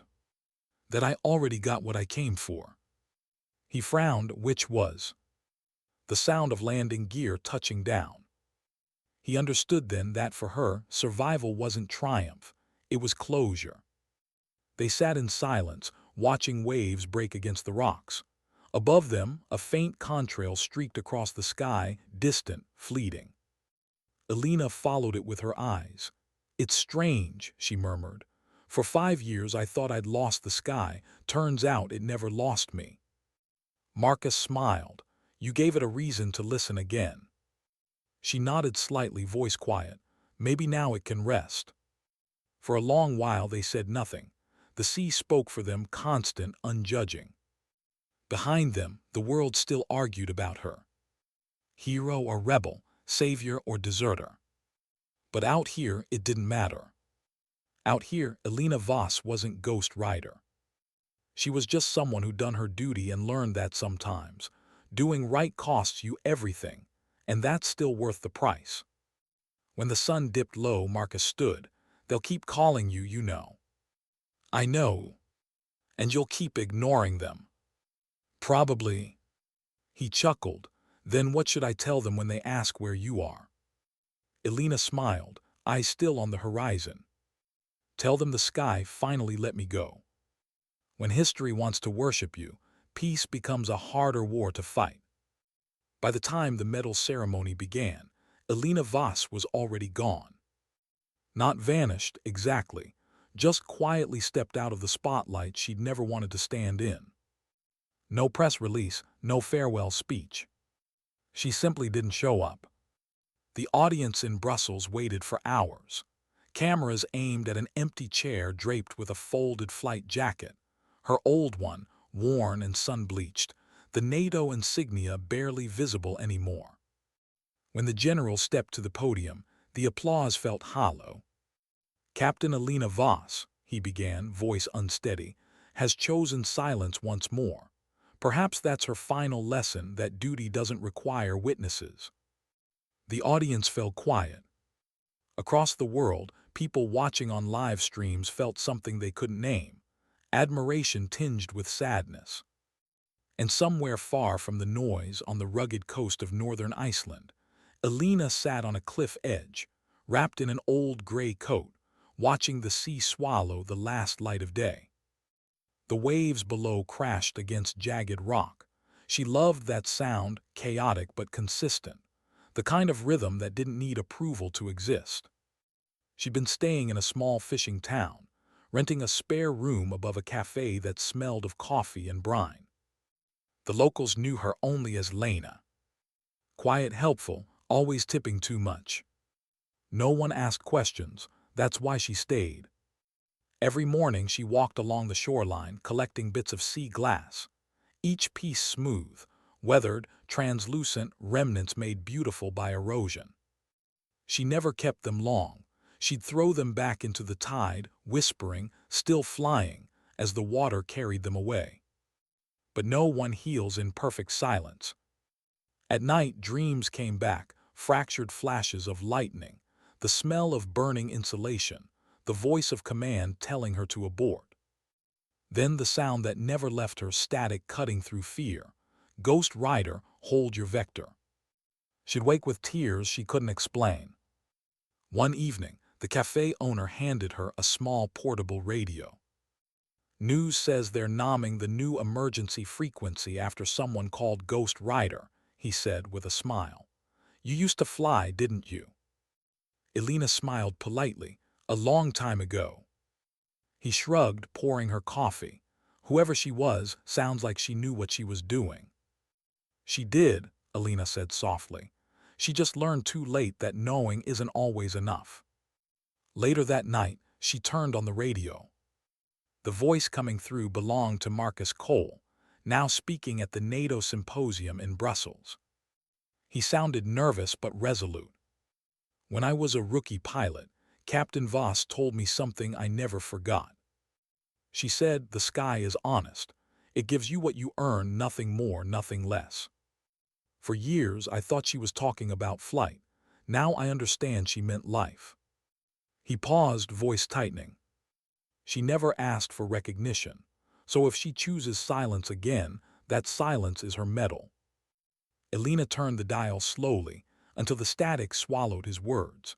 "That I already got what I came for." He frowned. "Which was?" The sound of landing gear touching down. He understood then that for her, survival wasn't triumph. It was closure. They sat in silence, watching waves break against the rocks. Above them, a faint contrail streaked across the sky, distant, fleeting. Elena followed it with her eyes. "It's strange," she murmured. "For 5 years I thought I'd lost the sky. Turns out it never lost me." Marcus smiled. "You gave it a reason to listen again." She nodded slightly, voice quiet. "Maybe now it can rest." For a long while they said nothing. The sea spoke for them, constant, unjudging. Behind them, the world still argued about her. Hero or rebel, savior or deserter. But out here, it didn't matter. Out here, Elena Voss wasn't Ghost Rider. She was just someone who'd done her duty and learned that sometimes doing right costs you everything, and that's still worth the price. When the sun dipped low, Marcus stood. "They'll keep calling you, you know." "I know. And you'll keep ignoring them." "Probably." He chuckled. "Then what should I tell them when they ask where you are?" Elena smiled, eyes still on the horizon. "Tell them the sky finally let me go." When history wants to worship you, peace becomes a harder war to fight. By the time the medal ceremony began, Elena Voss was already gone. Not vanished, exactly, just quietly stepped out of the spotlight she'd never wanted to stand in. No press release, no farewell speech. She simply didn't show up. The audience in Brussels waited for hours. Cameras aimed at an empty chair draped with a folded flight jacket, her old one, worn and sun-bleached, the NATO insignia barely visible anymore. When the general stepped to the podium, the applause felt hollow. "Captain Elena Voss," he began, voice unsteady, "has chosen silence once more. Perhaps that's her final lesson, that duty doesn't require witnesses." The audience fell quiet. Across the world, people watching on live streams felt something they couldn't name, admiration tinged with sadness. And somewhere far from the noise, on the rugged coast of northern Iceland, Elena sat on a cliff edge, wrapped in an old gray coat, watching the sea swallow the last light of day. The waves below crashed against jagged rock. She loved that sound, chaotic but consistent, the kind of rhythm that didn't need approval to exist. She'd been staying in a small fishing town, renting a spare room above a cafe that smelled of coffee and brine. The locals knew her only as Lena. Quiet, helpful, always tipping too much. No one asked questions, that's why she stayed. Every morning she walked along the shoreline, collecting bits of sea glass, each piece smooth, weathered, translucent, remnants made beautiful by erosion. She never kept them long. She'd throw them back into the tide, whispering, still flying, as the water carried them away. But no one heals in perfect silence. At night, dreams came back, fractured flashes of lightning, the smell of burning insulation, the voice of command telling her to abort. Then the sound that never left her, static cutting through fear. "Ghost Rider, hold your vector." She'd wake with tears she couldn't explain. One evening, the cafe owner handed her a small portable radio. "News says they're nomming the new emergency frequency after someone called Ghost Rider," he said with a smile. "You used to fly, didn't you?" Elena smiled politely. "A long time ago." He shrugged, pouring her coffee. "Whoever she was, sounds like she knew what she was doing." "She did," Elena said softly. "She just learned too late that knowing isn't always enough." Later that night, she turned on the radio. The voice coming through belonged to Marcus Cole, now speaking at the NATO symposium in Brussels. He sounded nervous but resolute. "When I was a rookie pilot, Captain Voss told me something I never forgot. She said, the sky is honest. It gives you what you earn, nothing more, nothing less. For years, I thought she was talking about flight. Now I understand she meant life." He paused, voice tightening. "She never asked for recognition. So if she chooses silence again, that silence is her medal." Elena turned the dial slowly until the static swallowed his words.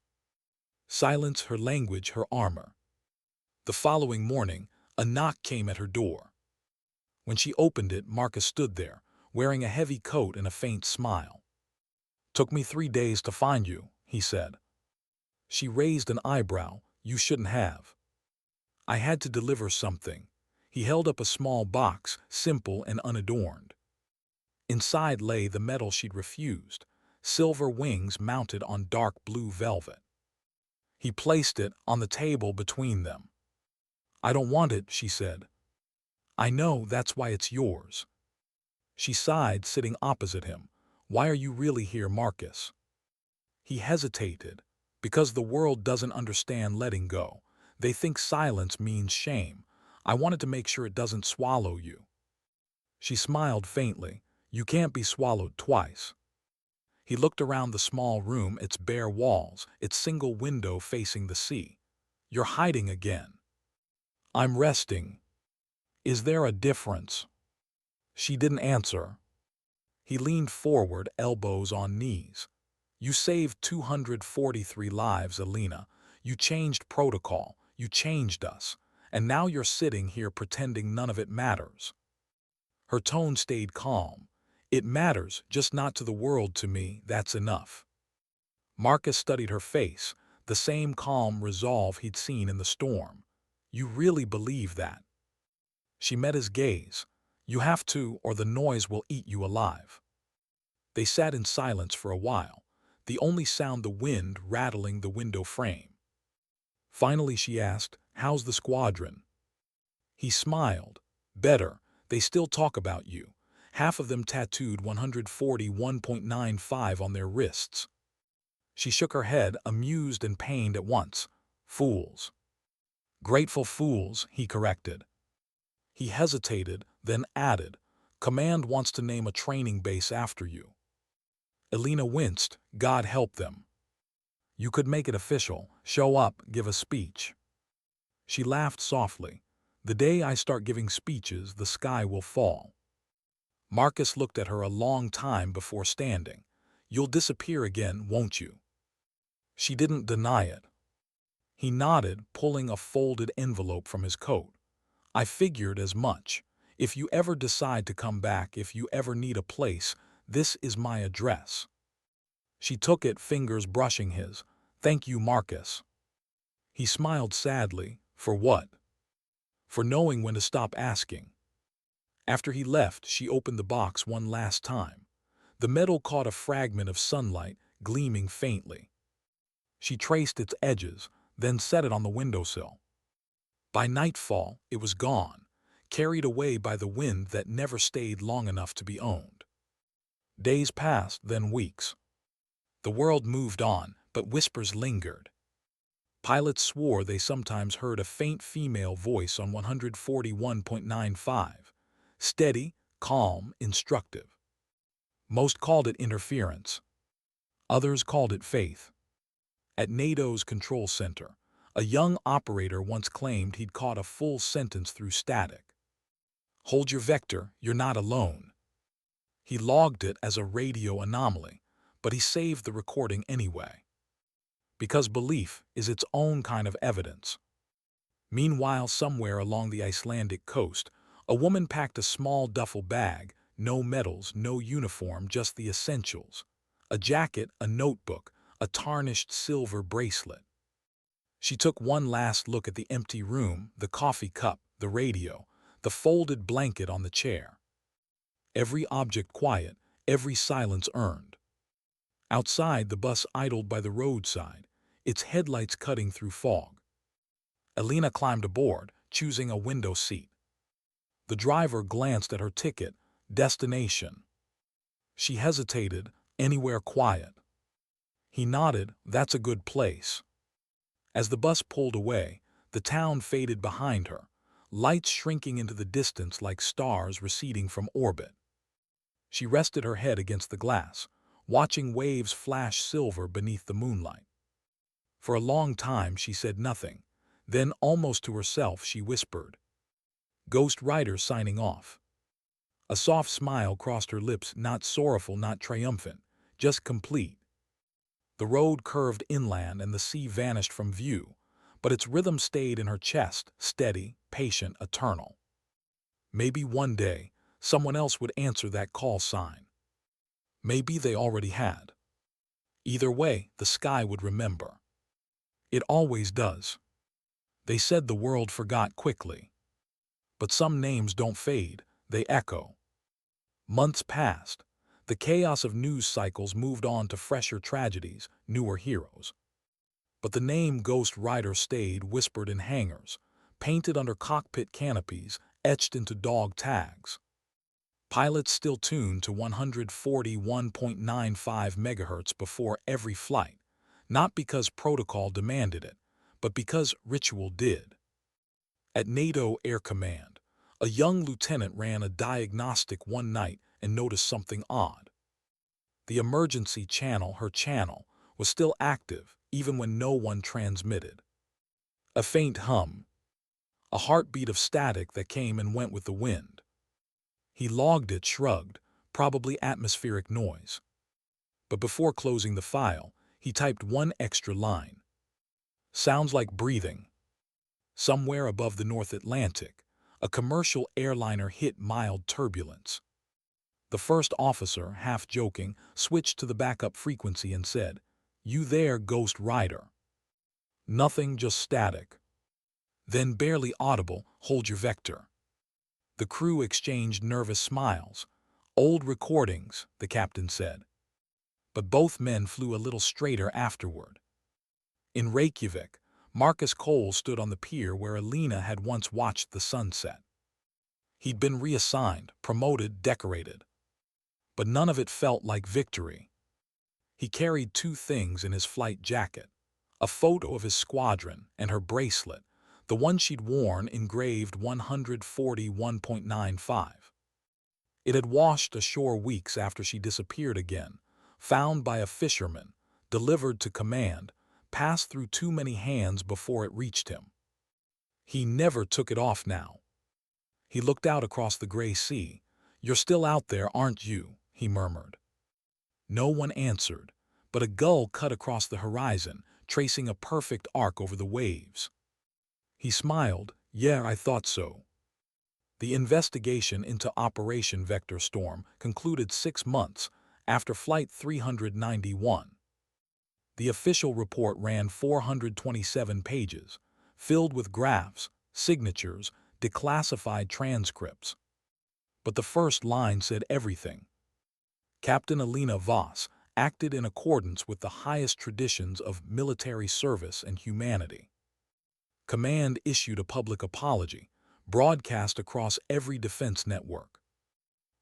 Silence, her language, her armor. The following morning, a knock came at her door. When she opened it, Marcus stood there, wearing a heavy coat and a faint smile. "Took me 3 days to find you," he said. She raised an eyebrow. "You shouldn't have." "I had to deliver something." He held up a small box, simple and unadorned. Inside lay the medal she'd refused, silver wings mounted on dark blue velvet. He placed it on the table between them. "I don't want it," she said. "I know, that's why it's yours." She sighed, sitting opposite him. "Why are you really here, Marcus?" He hesitated. "Because the world doesn't understand letting go. They think silence means shame. I wanted to make sure it doesn't swallow you." She smiled faintly. "You can't be swallowed twice." He looked around the small room, its bare walls, its single window facing the sea. "You're hiding again." "I'm resting." "Is there a difference?" She didn't answer. He leaned forward, elbows on knees. "You saved 243 lives, Elena. You changed protocol. You changed us. And now you're sitting here pretending none of it matters." Her tone stayed calm. "It matters, just not to the world, to me, that's enough." Marcus studied her face, the same calm resolve he'd seen in the storm. "You really believe that?" She met his gaze. "You have to, or the noise will eat you alive." They sat in silence for a while, the only sound the wind rattling the window frame. Finally she asked, "How's the squadron?" He smiled. "Better. They still talk about you. Half of them tattooed 141.95 on their wrists." She shook her head, amused and pained at once. "Fools." "Grateful fools," he corrected. He hesitated, then added, "Command wants to name a training base after you." Elena winced. "God help them." "You could make it official. Show up, give a speech." She laughed softly. "The day I start giving speeches, the sky will fall." Marcus looked at her a long time before standing. "You'll disappear again, won't you?" She didn't deny it. He nodded, pulling a folded envelope from his coat. "I figured as much. If you ever decide to come back, if you ever need a place, this is my address." She took it, fingers brushing his. "Thank you, Marcus." He smiled sadly. "For what?" "For knowing when to stop asking." After he left, she opened the box one last time. The metal caught a fragment of sunlight, gleaming faintly. She traced its edges, then set it on the windowsill. By nightfall, it was gone, carried away by the wind that never stayed long enough to be owned. Days passed, then weeks. The world moved on, but whispers lingered. Pilots swore they sometimes heard a faint female voice on 141.95, steady, calm, instructive. Most called it interference. Others called it faith. At NATO's control center, a young operator once claimed he'd caught a full sentence through static. "Hold your vector, you're not alone." He logged it as a radio anomaly, but he saved the recording anyway. because belief is its own kind of evidence. Meanwhile, somewhere along the Icelandic coast, a woman packed a small duffel bag, no medals, no uniform, just the essentials. A jacket, a notebook, a tarnished silver bracelet. She took one last look at the empty room, the coffee cup, the radio, the folded blanket on the chair. Every object quiet, every silence earned. Outside, the bus idled by the roadside, its headlights cutting through fog. Alina climbed aboard, choosing a window seat. The driver glanced at her ticket, destination. She hesitated, anywhere quiet. He nodded, that's a good place. As the bus pulled away, the town faded behind her, lights shrinking into the distance like stars receding from orbit. She rested her head against the glass, watching waves flash silver beneath the moonlight. For a long time she said nothing. Then, almost to herself, she whispered, "Ghost Rider signing off." A soft smile crossed her lips, not sorrowful, not triumphant, just complete. The road curved inland and the sea vanished from view, but its rhythm stayed in her chest, steady, patient, eternal. Maybe one day, someone else would answer that call sign. Maybe they already had. Either way, the sky would remember. It always does. They said the world forgot quickly. But some names don't fade, they echo. Months passed. The chaos of news cycles moved on to fresher tragedies, newer heroes. But the name Ghost Rider stayed, whispered in hangars, painted under cockpit canopies, etched into dog tags. Pilots still tuned to 141.95 megahertz before every flight, not because protocol demanded it, but because ritual did. At NATO Air Command, a young lieutenant ran a diagnostic one night and noticed something odd. The emergency channel, her channel, was still active even when no one transmitted. A faint hum, a heartbeat of static that came and went with the wind. He logged it, shrugged, probably atmospheric noise. But before closing the file, he typed one extra line. Sounds like breathing. Somewhere above the North Atlantic, a commercial airliner hit mild turbulence. The first officer, half joking, switched to the backup frequency and said, "You there, Ghost Rider?" Nothing, just static. Then, barely audible, "Hold your vector." The crew exchanged nervous smiles. "Old recordings," the captain said. But both men flew a little straighter afterward. In Reykjavik, Marcus Cole stood on the pier where Alina had once watched the sunset. He'd been reassigned, promoted, decorated. But none of it felt like victory. He carried two things in his flight jacket: a photo of his squadron and her bracelet, the one she'd worn, engraved 141.95. It had washed ashore weeks after she disappeared again, found by a fisherman, delivered to command, passed through too many hands before it reached him. He never took it off now. He looked out across the gray sea. "You're still out there, aren't you?" he murmured. No one answered, but a gull cut across the horizon, tracing a perfect arc over the waves. He smiled. "Yeah, I thought so." The investigation into Operation Vector Storm concluded 6 months after Flight 391. The official report ran 427 pages, filled with graphs, signatures, declassified transcripts. But the first line said everything. Captain Alina Voss acted in accordance with the highest traditions of military service and humanity. Command issued a public apology, broadcast across every defense network.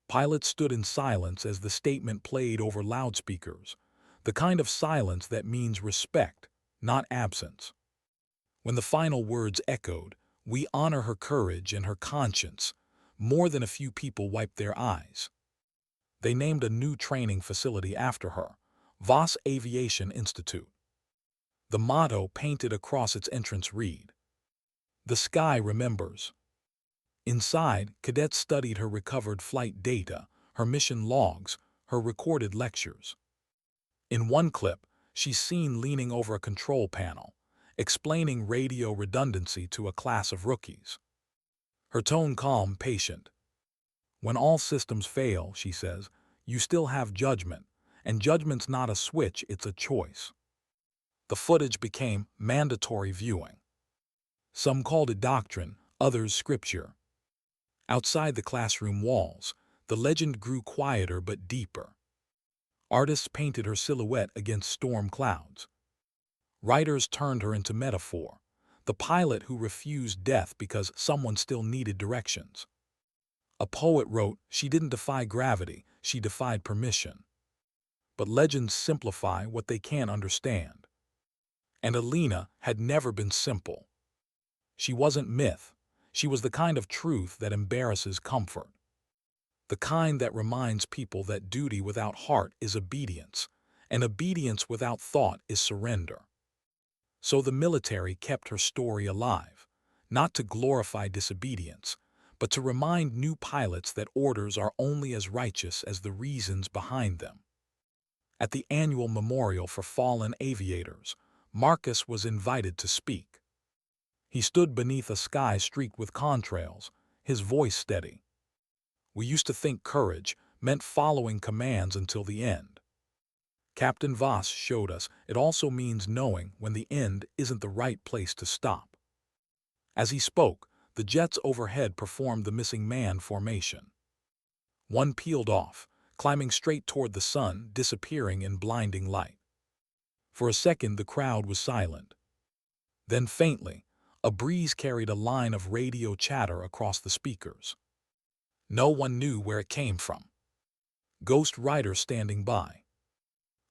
Pilots stood in silence as the statement played over loudspeakers, the kind of silence that means respect, not absence. When the final words echoed, "We honor her courage and her conscience," more than a few people wiped their eyes. They named a new training facility after her, Voss Aviation Institute. The motto painted across its entrance read, "The sky remembers." Inside, cadets studied her recovered flight data, her mission logs, her recorded lectures. In one clip, She's seen leaning over a control panel, explaining radio redundancy to a class of rookies. Her tone calm, patient. When all systems fail, she says, you still have judgment, and judgment's not a switch, it's a choice. The footage became mandatory viewing. Some called it doctrine, others scripture. Outside the classroom walls, the legend grew quieter but deeper. Artists painted her silhouette against storm clouds. Writers turned her into metaphor, the pilot who refused death because someone still needed directions. A poet wrote, she didn't defy gravity, she defied permission. But legends simplify what they can't understand. And Alina had never been simple. She wasn't myth. She was the kind of truth that embarrasses comfort. The kind that reminds people that duty without heart is obedience, and obedience without thought is surrender. So the military kept her story alive, not to glorify disobedience, but to remind new pilots that orders are only as righteous as the reasons behind them. At the annual memorial for fallen aviators, Marcus was invited to speak. He stood beneath a sky streaked with contrails, his voice steady. We used to think courage meant following commands until the end. Captain Voss showed us it also means knowing when the end isn't the right place to stop. As he spoke, the jets overhead performed the missing man formation. One peeled off, climbing straight toward the sun, disappearing in blinding light. For a second the crowd was silent. Then faintly, a breeze carried a line of radio chatter across the speakers. No one knew where it came from. Ghost writers standing by.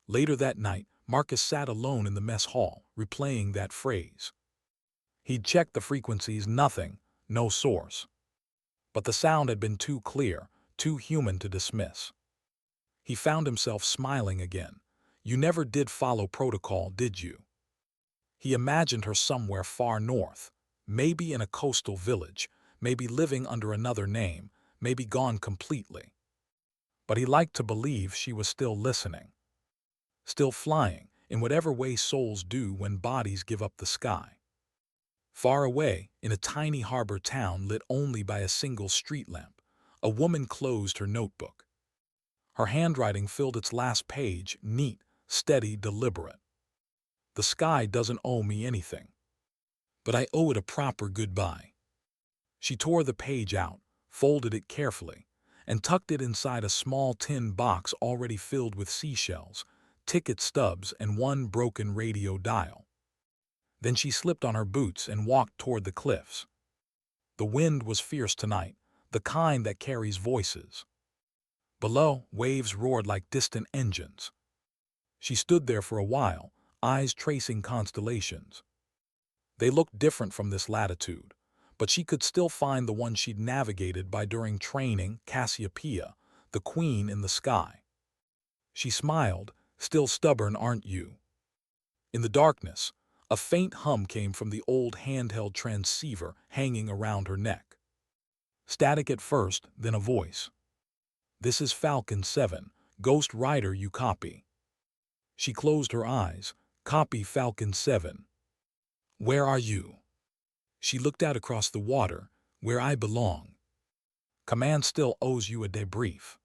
Later that night, Marcus sat alone in the mess hall, replaying that phrase. He'd checked the frequencies, nothing, no source. But the sound had been too clear, too human to dismiss. He found himself smiling again. You never did follow protocol, did you? He imagined her somewhere far north, maybe in a coastal village, maybe living under another name, maybe gone completely. But he liked to believe she was still listening. Still flying, in whatever way souls do when bodies give up the sky. Far away, in a tiny harbor town lit only by a single street lamp, a woman closed her notebook. Her handwriting filled its last page, neat, steady, deliberate. The sky doesn't owe me anything. But I owe it a proper goodbye. She tore the page out, folded it carefully, and tucked it inside a small tin box already filled with seashells, ticket stubs, and one broken radio dial. Then she slipped on her boots and walked toward the cliffs. The wind was fierce tonight, the kind that carries voices. Below, waves roared like distant engines. She stood there for a while, eyes tracing constellations. They looked different from this latitude, but she could still find the one she'd navigated by during training, Cassiopeia, the queen in the sky. She smiled, still stubborn, aren't you? In the darkness, a faint hum came from the old handheld transceiver hanging around her neck. Static at first, then a voice. This is Falcon 7, Ghost Rider, you copy. She closed her eyes. Copy Falcon 7. Where are you? She looked out across the water, where I belong. Command still owes you a debrief.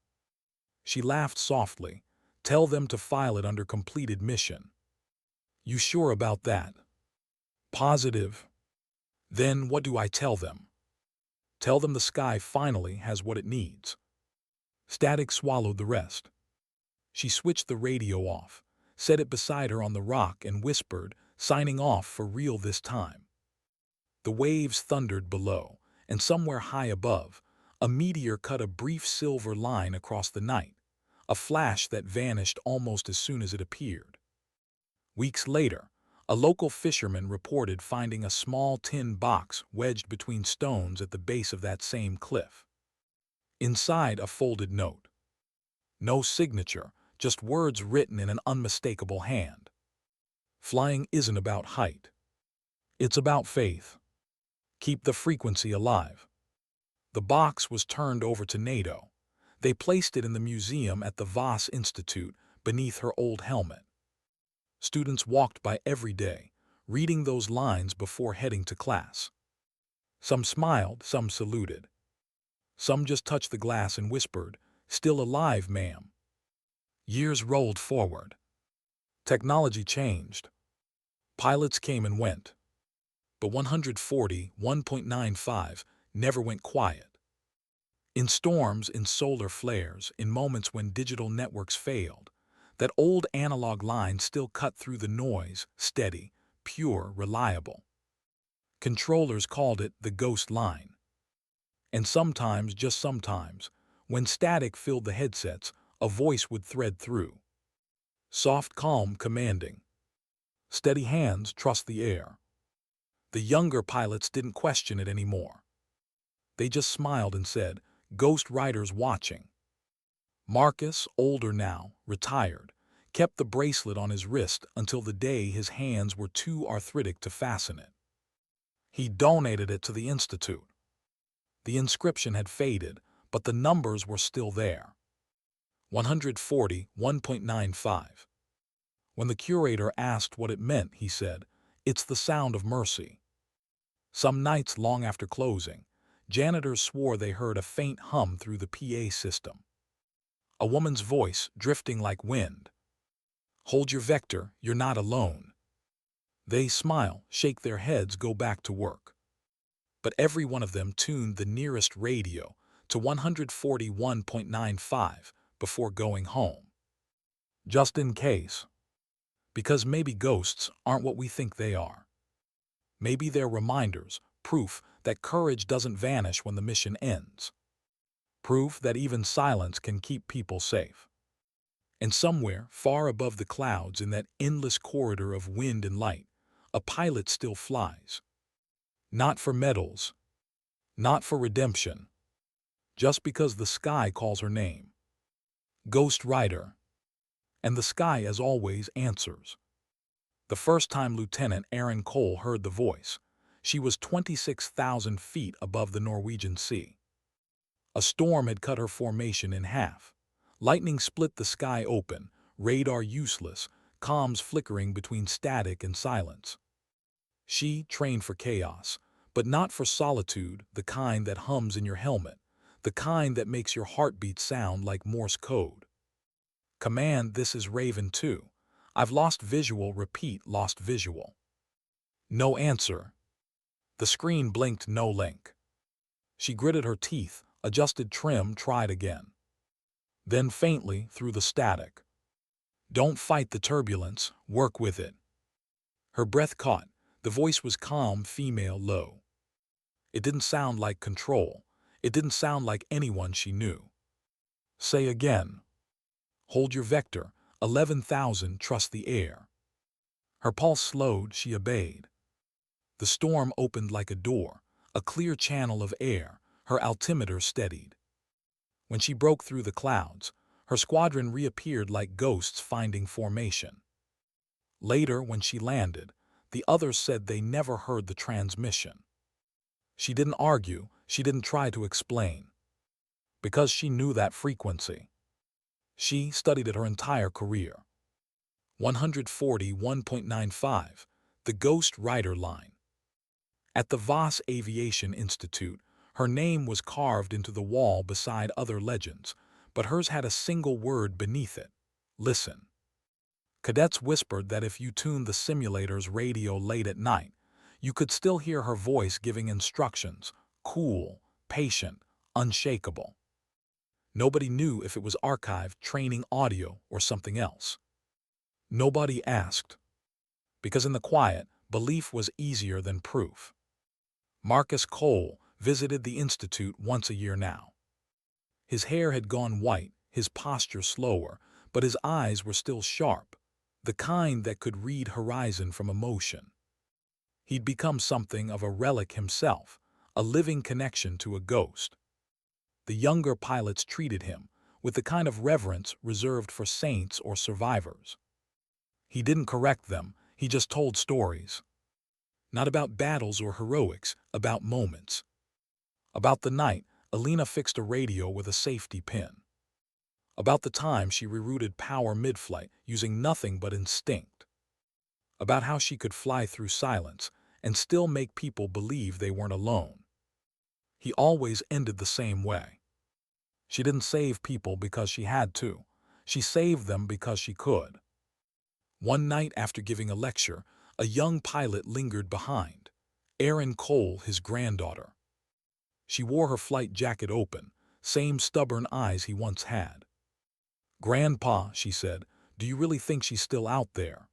She laughed softly. Tell them to file it under completed mission. You sure about that? Positive. Then what do I tell them? Tell them the sky finally has what it needs. Static swallowed the rest. She switched the radio off, set it beside her on the rock, and whispered, signing off for real this time. The waves thundered below, and somewhere high above, a meteor cut a brief silver line across the night, a flash that vanished almost as soon as it appeared. Weeks later, a local fisherman reported finding a small tin box wedged between stones at the base of that same cliff. Inside, a folded note. No signature, just words written in an unmistakable hand. Flying isn't about height. It's about faith. Keep the frequency alive. The box was turned over to NATO. They placed it in the museum at the Voss Institute beneath her old helmet. Students walked by every day, reading those lines before heading to class. Some smiled, some saluted. Some just touched the glass and whispered, "Still alive, ma'am." Years rolled forward. Technology changed. Pilots came and went. But 140.1.95 never went quiet. In storms, in solar flares, in moments when digital networks failed, that old analog line still cut through the noise, steady, pure, reliable. Controllers called it the ghost line. And sometimes, just sometimes, when static filled the headsets, a voice would thread through. Soft, calm, commanding. Steady hands, trust the air. The younger pilots didn't question it anymore. They just smiled and said, "Ghost riders watching." Marcus, older now, retired, kept the bracelet on his wrist until the day his hands were too arthritic to fasten it. He donated it to the institute. The inscription had faded, but the numbers were still there. 140.1.95. When the curator asked what it meant, he said, "It's the sound of mercy." Some nights long after closing, janitors swore they heard a faint hum through the PA system. A woman's voice, drifting like wind. "Hold your vector, you're not alone." They smile, shake their heads, go back to work. But every one of them tuned the nearest radio to 141.95 before going home. Just in case. Because maybe ghosts aren't what we think they are. Maybe they're reminders, proof that courage doesn't vanish when the mission ends. Proof that even silence can keep people safe. And somewhere, far above the clouds in that endless corridor of wind and light, a pilot still flies. Not for medals. Not for redemption. Just because the sky calls her name. Ghost Rider. And the sky, as always, answers. The first time Lieutenant Erin Cole heard the voice, she was 26,000 feet above the Norwegian Sea. A storm had cut her formation in half. Lightning split the sky open, radar useless, comms flickering between static and silence. She trained for chaos, but not for solitude, the kind that hums in your helmet, the kind that makes your heartbeat sound like Morse code. "Command, this is Raven 2. I've lost visual, repeat, lost visual." No answer. The screen blinked, no link. She gritted her teeth, adjusted trim, tried again. Then faintly, through the static. "Don't fight the turbulence, work with it." Her breath caught. The voice was calm, female, low. It didn't sound like control. It didn't sound like anyone she knew. "Say again." "Hold your vector, 11,000, trust the air." Her pulse slowed, she obeyed. The storm opened like a door, a clear channel of air, her altimeter steadied. When she broke through the clouds, her squadron reappeared like ghosts finding formation. Later, when she landed, the others said they never heard the transmission. She didn't argue, she didn't try to explain. Because she knew that frequency. She studied it her entire career. 141.95, the Ghost Rider line. At the Voss Aviation Institute, her name was carved into the wall beside other legends, but hers had a single word beneath it: listen. Cadets whispered that if you tuned the simulator's radio late at night, you could still hear her voice giving instructions, cool, patient, unshakable. Nobody knew if it was archived training audio or something else. Nobody asked. Because in the quiet, belief was easier than proof. Marcus Cole visited the institute once a year now. His hair had gone white, his posture slower, but his eyes were still sharp, the kind that could read horizon from emotion. He'd become something of a relic himself, a living connection to a ghost. The younger pilots treated him with the kind of reverence reserved for saints or survivors. He didn't correct them, he just told stories. Not about battles or heroics, about moments. About the night Alina fixed a radio with a safety pin. About the time she rerouted power mid-flight using nothing but instinct. about how she could fly through silence and still make people believe they weren't alone. He always ended the same way. She didn't save people because she had to. She saved them because she could. One night after giving a lecture, a young pilot lingered behind. Erin Cole, his granddaughter. She wore her flight jacket open, same stubborn eyes he once had. "Grandpa," she said, "do you really think she's still out there?"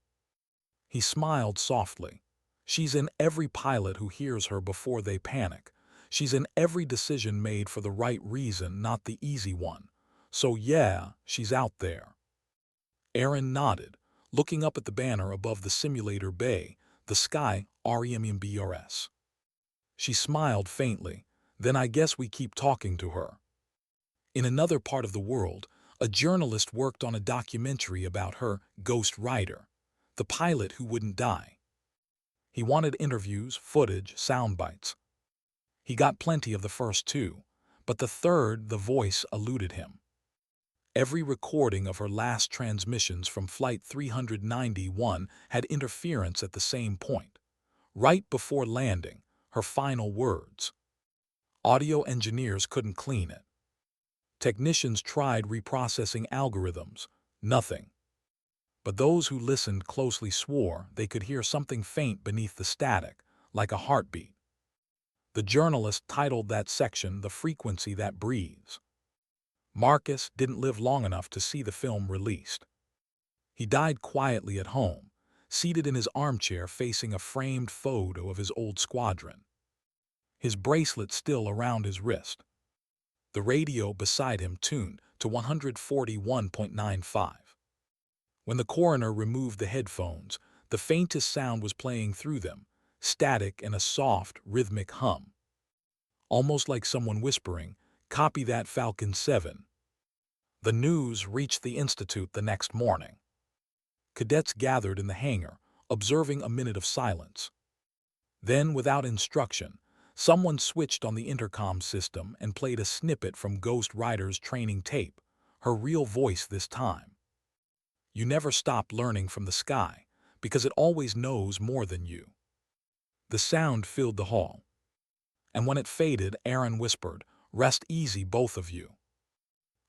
He smiled softly. "She's in every pilot who hears her before they panic. She's in every decision made for the right reason, not the easy one. So yeah, she's out there." Erin nodded, looking up at the banner above the simulator bay, the sky REMBRS. She smiled faintly. "Then I guess we keep talking to her." In another part of the world, a journalist worked on a documentary about her ghost rider, the pilot who wouldn't die. He wanted interviews, footage, sound bites. He got plenty of the first two, but the third, the voice, eluded him. Every recording of her last transmissions from Flight 391 had interference at the same point, right before landing, her final words. Audio engineers couldn't clean it. Technicians tried reprocessing algorithms. Nothing. But those who listened closely swore they could hear something faint beneath the static, like a heartbeat. The journalist titled that section "The Frequency That Breathes." Marcus didn't live long enough to see the film released. He died quietly at home, seated in his armchair facing a framed photo of his old squadron. His bracelet still around his wrist. The radio beside him tuned to 141.95. When the coroner removed the headphones, the faintest sound was playing through them, static and a soft, rhythmic hum. Almost like someone whispering, "Copy that, Falcon 7. The news reached the Institute the next morning. Cadets gathered in the hangar, observing a minute of silence. Then, without instruction, someone switched on the intercom system and played a snippet from Ghost Rider's training tape, her real voice this time. "You never stop learning from the sky, because it always knows more than you." The sound filled the hall. And when it faded, Erin whispered, "Rest easy, both of you."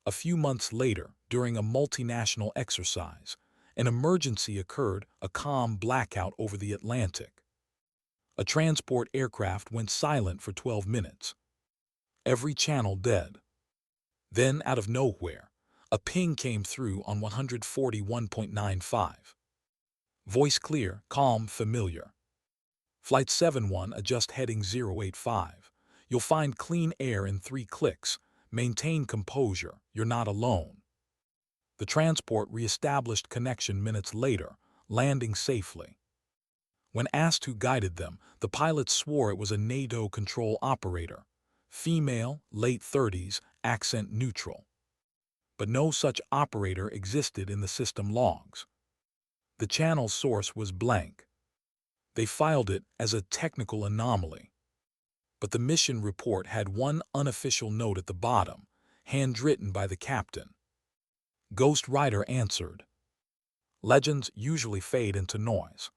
A few months later, during a multinational exercise, an emergency occurred, a calm blackout over the Atlantic. A transport aircraft went silent for 12 minutes. Every channel dead. Then, out of nowhere, a ping came through on 141.95. Voice clear, calm, familiar. "Flight 71, adjust heading 085. You'll find clean air in 3 clicks. Maintain composure, you're not alone." The transport reestablished connection minutes later, landing safely. When asked who guided them, the pilots swore it was a NATO control operator. Female, late 30s, accent neutral. But no such operator existed in the system logs. The channel source was blank. They filed it as a technical anomaly. But the mission report had one unofficial note at the bottom, handwritten by the captain. Ghost Rider answered. Legends usually fade into noise.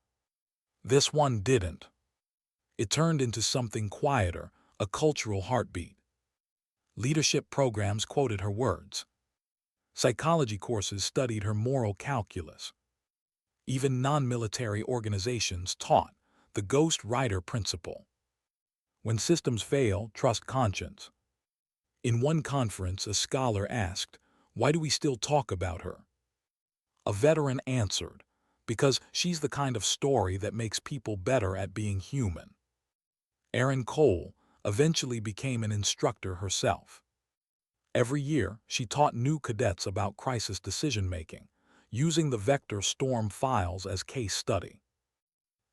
This one didn't. It turned into something quieter, a cultural heartbeat. Leadership programs quoted her words. Psychology courses studied her moral calculus. Even non-military organizations taught the Ghost Rider principle. When systems fail, trust conscience. In one conference, a scholar asked, "Why do we still talk about her?" A veteran answered, "Because she's the kind of story that makes people better at being human." Erin Cole eventually became an instructor herself. Every year, she taught new cadets about crisis decision-making, using the vector storm files as case study.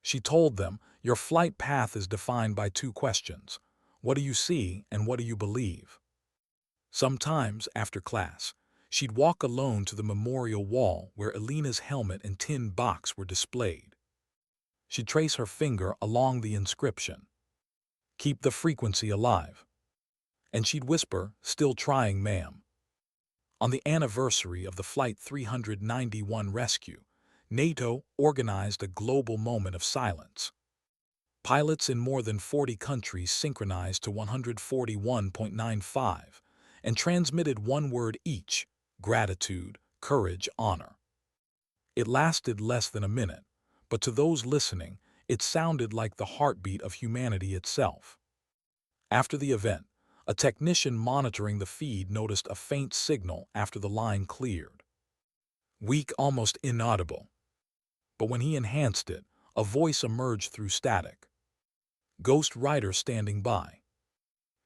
She told them, "Your flight path is defined by 2 questions. What do you see and what do you believe?" Sometimes, after class, she'd walk alone to the memorial wall where Elena's helmet and tin box were displayed. She'd trace her finger along the inscription, "Keep the frequency alive." And she'd whisper, "Still trying, ma'am." On the anniversary of the Flight 391 rescue, NATO organized a global moment of silence. Pilots in more than 40 countries synchronized to 141.95 and transmitted one word each: gratitude, courage, honor. It lasted less than a minute, but to those listening, it sounded like the heartbeat of humanity itself. After the event, a technician monitoring the feed noticed a faint signal after the line cleared. Weak, almost inaudible. But when he enhanced it, a voice emerged through static. Ghost Rider standing by.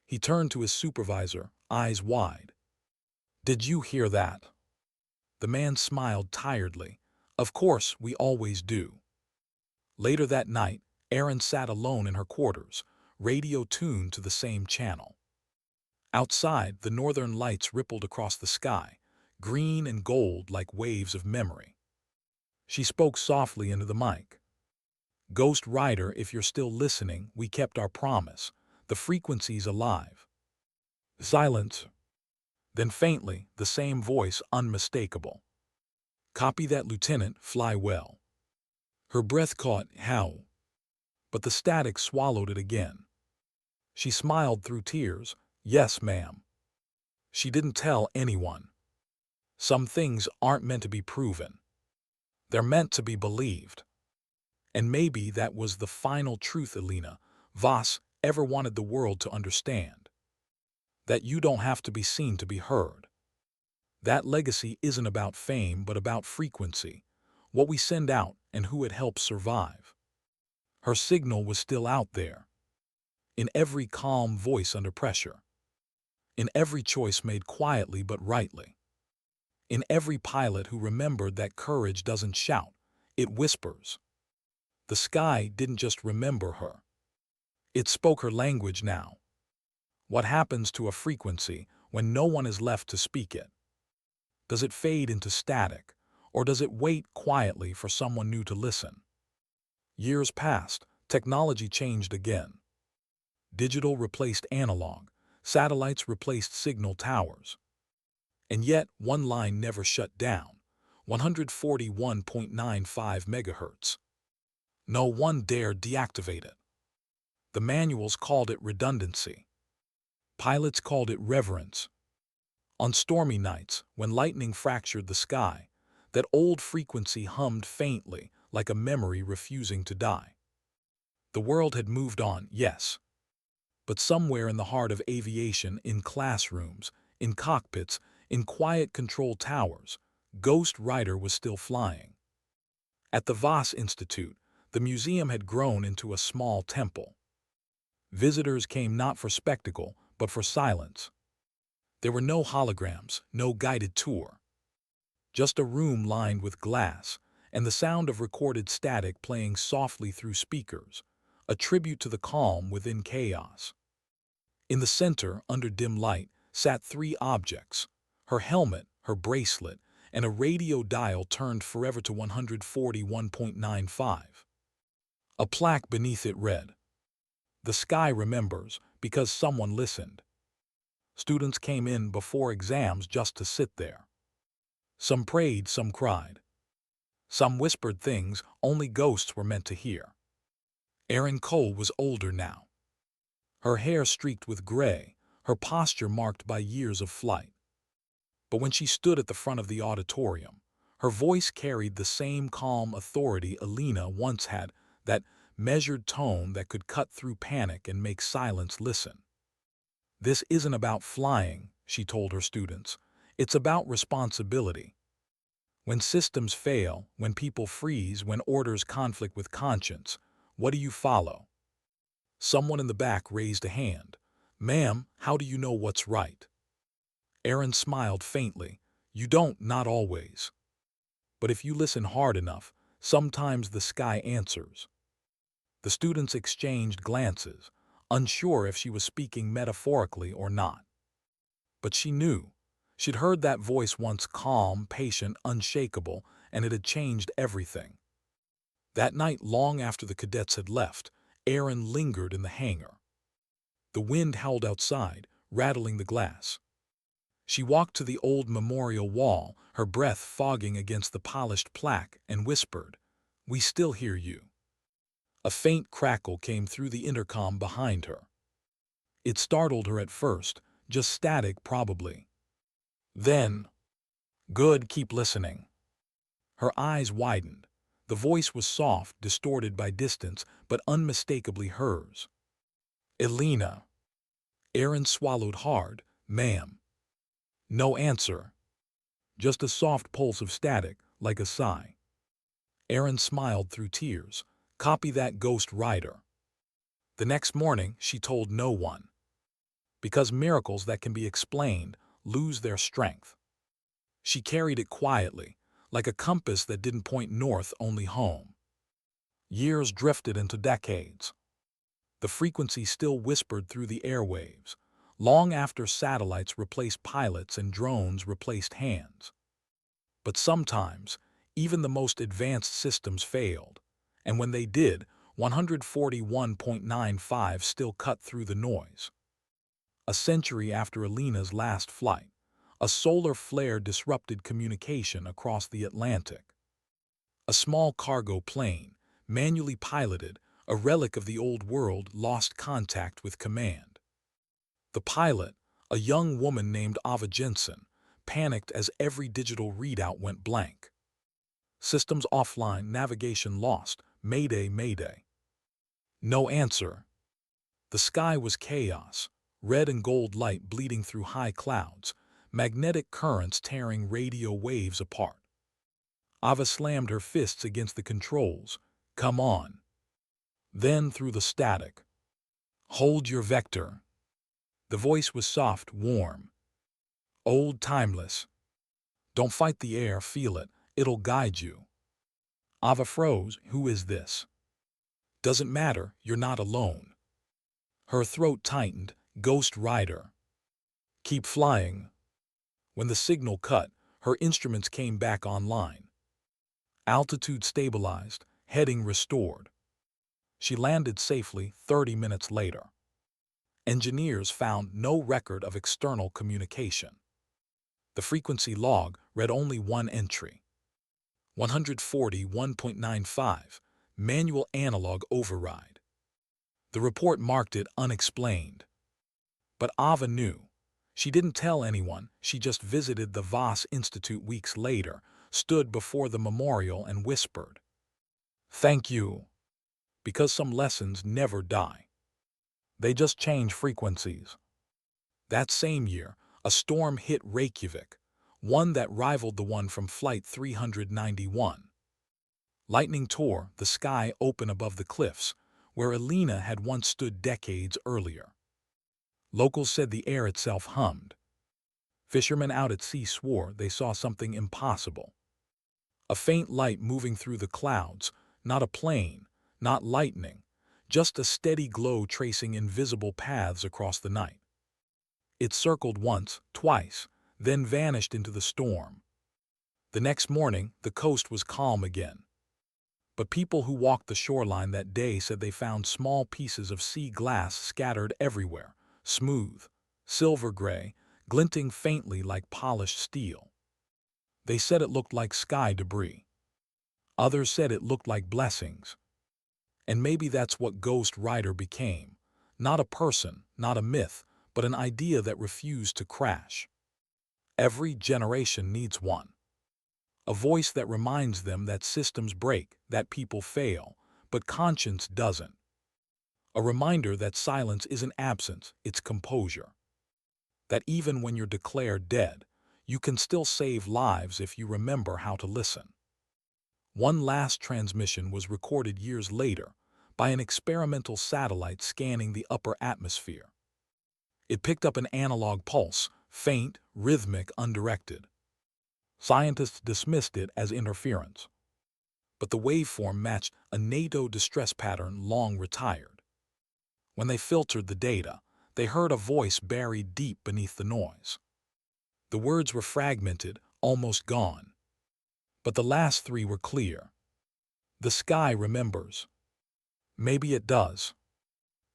He turned to his supervisor, eyes wide. "Did you hear that?" The man smiled tiredly. "Of course, we always do." Later that night, Erin sat alone in her quarters, radio tuned to the same channel. Outside, the northern lights rippled across the sky, green and gold like waves of memory. She spoke softly into the mic. "Ghost Rider, if you're still listening, we kept our promise. The frequency's alive." Silence. Then faintly, the same voice, unmistakable. "Copy that, Lieutenant. Fly well." Her breath caught, "How?" But the static swallowed it again. She smiled through tears. "Yes, ma'am." She didn't tell anyone. Some things aren't meant to be proven. They're meant to be believed. And maybe that was the final truth Elena Voss ever wanted the world to understand. That you don't have to be seen to be heard. That legacy isn't about fame, but about frequency, what we send out and who it helps survive. Her signal was still out there, in every calm voice under pressure, in every choice made quietly but rightly, in every pilot who remembered that courage doesn't shout, it whispers. The sky didn't just remember her. It spoke her language now. What happens to a frequency when no one is left to speak it? Does it fade into static, or does it wait quietly for someone new to listen? Years passed, technology changed again. Digital replaced analog, satellites replaced signal towers. And yet, one line never shut down, 141.95 megahertz. No one dared deactivate it. The manuals called it redundancy. Pilots called it reverence. On stormy nights, when lightning fractured the sky, that old frequency hummed faintly, like a memory refusing to die. The world had moved on, yes. But somewhere in the heart of aviation, in classrooms, in cockpits, in quiet control towers, Ghost Rider was still flying. At the Voss Institute, the museum had grown into a small temple. Visitors came not for spectacle, but for silence. There were no holograms, no guided tour. Just a room lined with glass, and the sound of recorded static playing softly through speakers, a tribute to the calm within chaos. In the center, under dim light, sat three objects: her helmet, her bracelet, and a radio dial turned forever to 141.95. A plaque beneath it read, "The sky remembers because someone listened." Students came in before exams just to sit there. Some prayed, some cried. Some whispered things only ghosts were meant to hear. Erin Cole was older now. Her hair streaked with gray, her posture marked by years of flight. But when she stood at the front of the auditorium, her voice carried the same calm authority Elena once had, that measured tone that could cut through panic and make silence listen. "This isn't about flying," she told her students. "It's about responsibility. When systems fail, when people freeze, when orders conflict with conscience, what do you follow?" Someone in the back raised a hand. "Ma'am, how do you know what's right?" Erin smiled faintly. "You don't, not always. But if you listen hard enough, sometimes the sky answers." The students exchanged glances, unsure if she was speaking metaphorically or not. But she knew. She'd heard that voice once, calm, patient, unshakable, and it had changed everything. That night, long after the cadets had left, Erin lingered in the hangar. The wind howled outside, rattling the glass. She walked to the old memorial wall, her breath fogging against the polished plaque, and whispered, "We still hear you." A faint crackle came through the intercom behind her. It startled her at first, just static probably. Then, "Good, keep listening." Her eyes widened. The voice was soft, distorted by distance, but unmistakably hers. "Elena." Aaron swallowed hard. "Ma'am." No answer. Just a soft pulse of static, like a sigh. Aaron smiled through tears. "Copy that, Ghost Rider." The next morning, she told no one. Because miracles that can be explained lose their strength. She carried it quietly, like a compass that didn't point north, only home. Years drifted into decades. The frequency still whispered through the airwaves, long after satellites replaced pilots and drones replaced hands. But sometimes, even the most advanced systems failed, and when they did, 141.95 still cut through the noise. A century after Elena's last flight, a solar flare disrupted communication across the Atlantic. A small cargo plane, manually piloted, a relic of the old world, lost contact with command. The pilot, a young woman named Ava Jensen, panicked as every digital readout went blank. Systems offline, navigation lost, Mayday, Mayday. No answer. The sky was chaos, red and gold light bleeding through high clouds, magnetic currents tearing radio waves apart. Ava slammed her fists against the controls. "Come on." Then through the static, "Hold your vector." The voice was soft, warm, old, timeless. "Don't fight the air, feel it, it'll guide you." Ava froze. "Who is this?" "Doesn't matter, you're not alone." Her throat tightened. "Ghost Rider." "Keep flying." When the signal cut, her instruments came back online. Altitude stabilized, heading restored. She landed safely 30 minutes later. Engineers found no record of external communication. The frequency log read only one entry. 141.95, manual analog override. The report marked it unexplained. But Ava knew. She didn't tell anyone, she just visited the Voss Institute weeks later, stood before the memorial and whispered, "Thank you." Because some lessons never die. They just change frequencies. That same year, a storm hit Reykjavik, one that rivaled the one from Flight 391. Lightning tore the sky open above the cliffs, where Elena had once stood decades earlier. Locals said the air itself hummed. Fishermen out at sea swore they saw something impossible. A faint light moving through the clouds, not a plane, not lightning, just a steady glow tracing invisible paths across the night. It circled once, twice, then vanished into the storm. The next morning, the coast was calm again. But people who walked the shoreline that day said they found small pieces of sea glass scattered everywhere, smooth, silver gray, glinting faintly like polished steel. They said it looked like sky debris. Others said it looked like blessings. And maybe that's what Ghost Rider became. Not a person, not a myth, but an idea that refused to crash. Every generation needs one. A voice that reminds them that systems break, that people fail, but conscience doesn't. A reminder that silence isn't absence, it's composure. That even when you're declared dead, you can still save lives if you remember how to listen. One last transmission was recorded years later by an experimental satellite scanning the upper atmosphere. It picked up an analog pulse, faint, rhythmic, undirected. Scientists dismissed it as interference. But the waveform matched a NATO distress pattern long retired. When they filtered the data, they heard a voice buried deep beneath the noise. The words were fragmented, almost gone. But the last three were clear. "The sky remembers." Maybe it does.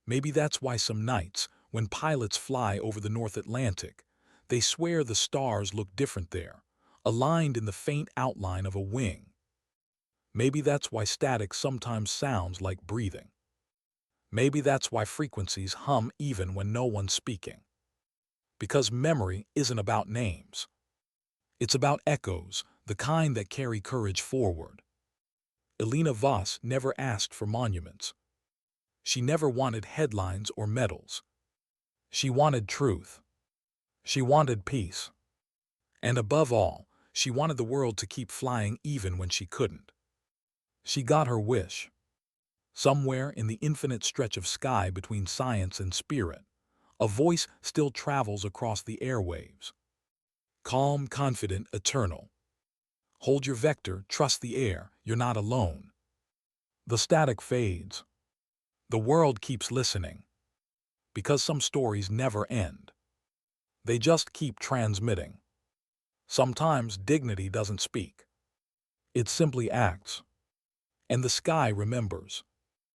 Maybe that's why some nights, when pilots fly over the North Atlantic, They swear the stars look different there, aligned in the faint outline of a wing. Maybe that's why static sometimes sounds like breathing. Maybe that's why frequencies hum even when no one's speaking. Because memory isn't about names. It's about echoes, the kind that carry courage forward. Elena Voss never asked for monuments. She never wanted headlines or medals. She wanted truth. She wanted peace. And above all, she wanted the world to keep flying even when she couldn't. She got her wish. Somewhere in the infinite stretch of sky between science and spirit, a voice still travels across the airwaves. Calm, confident, eternal. Hold your vector, trust the air, you're not alone. The static fades. The world keeps listening. Because some stories never end. They just keep transmitting. Sometimes dignity doesn't speak. It simply acts. And the sky remembers.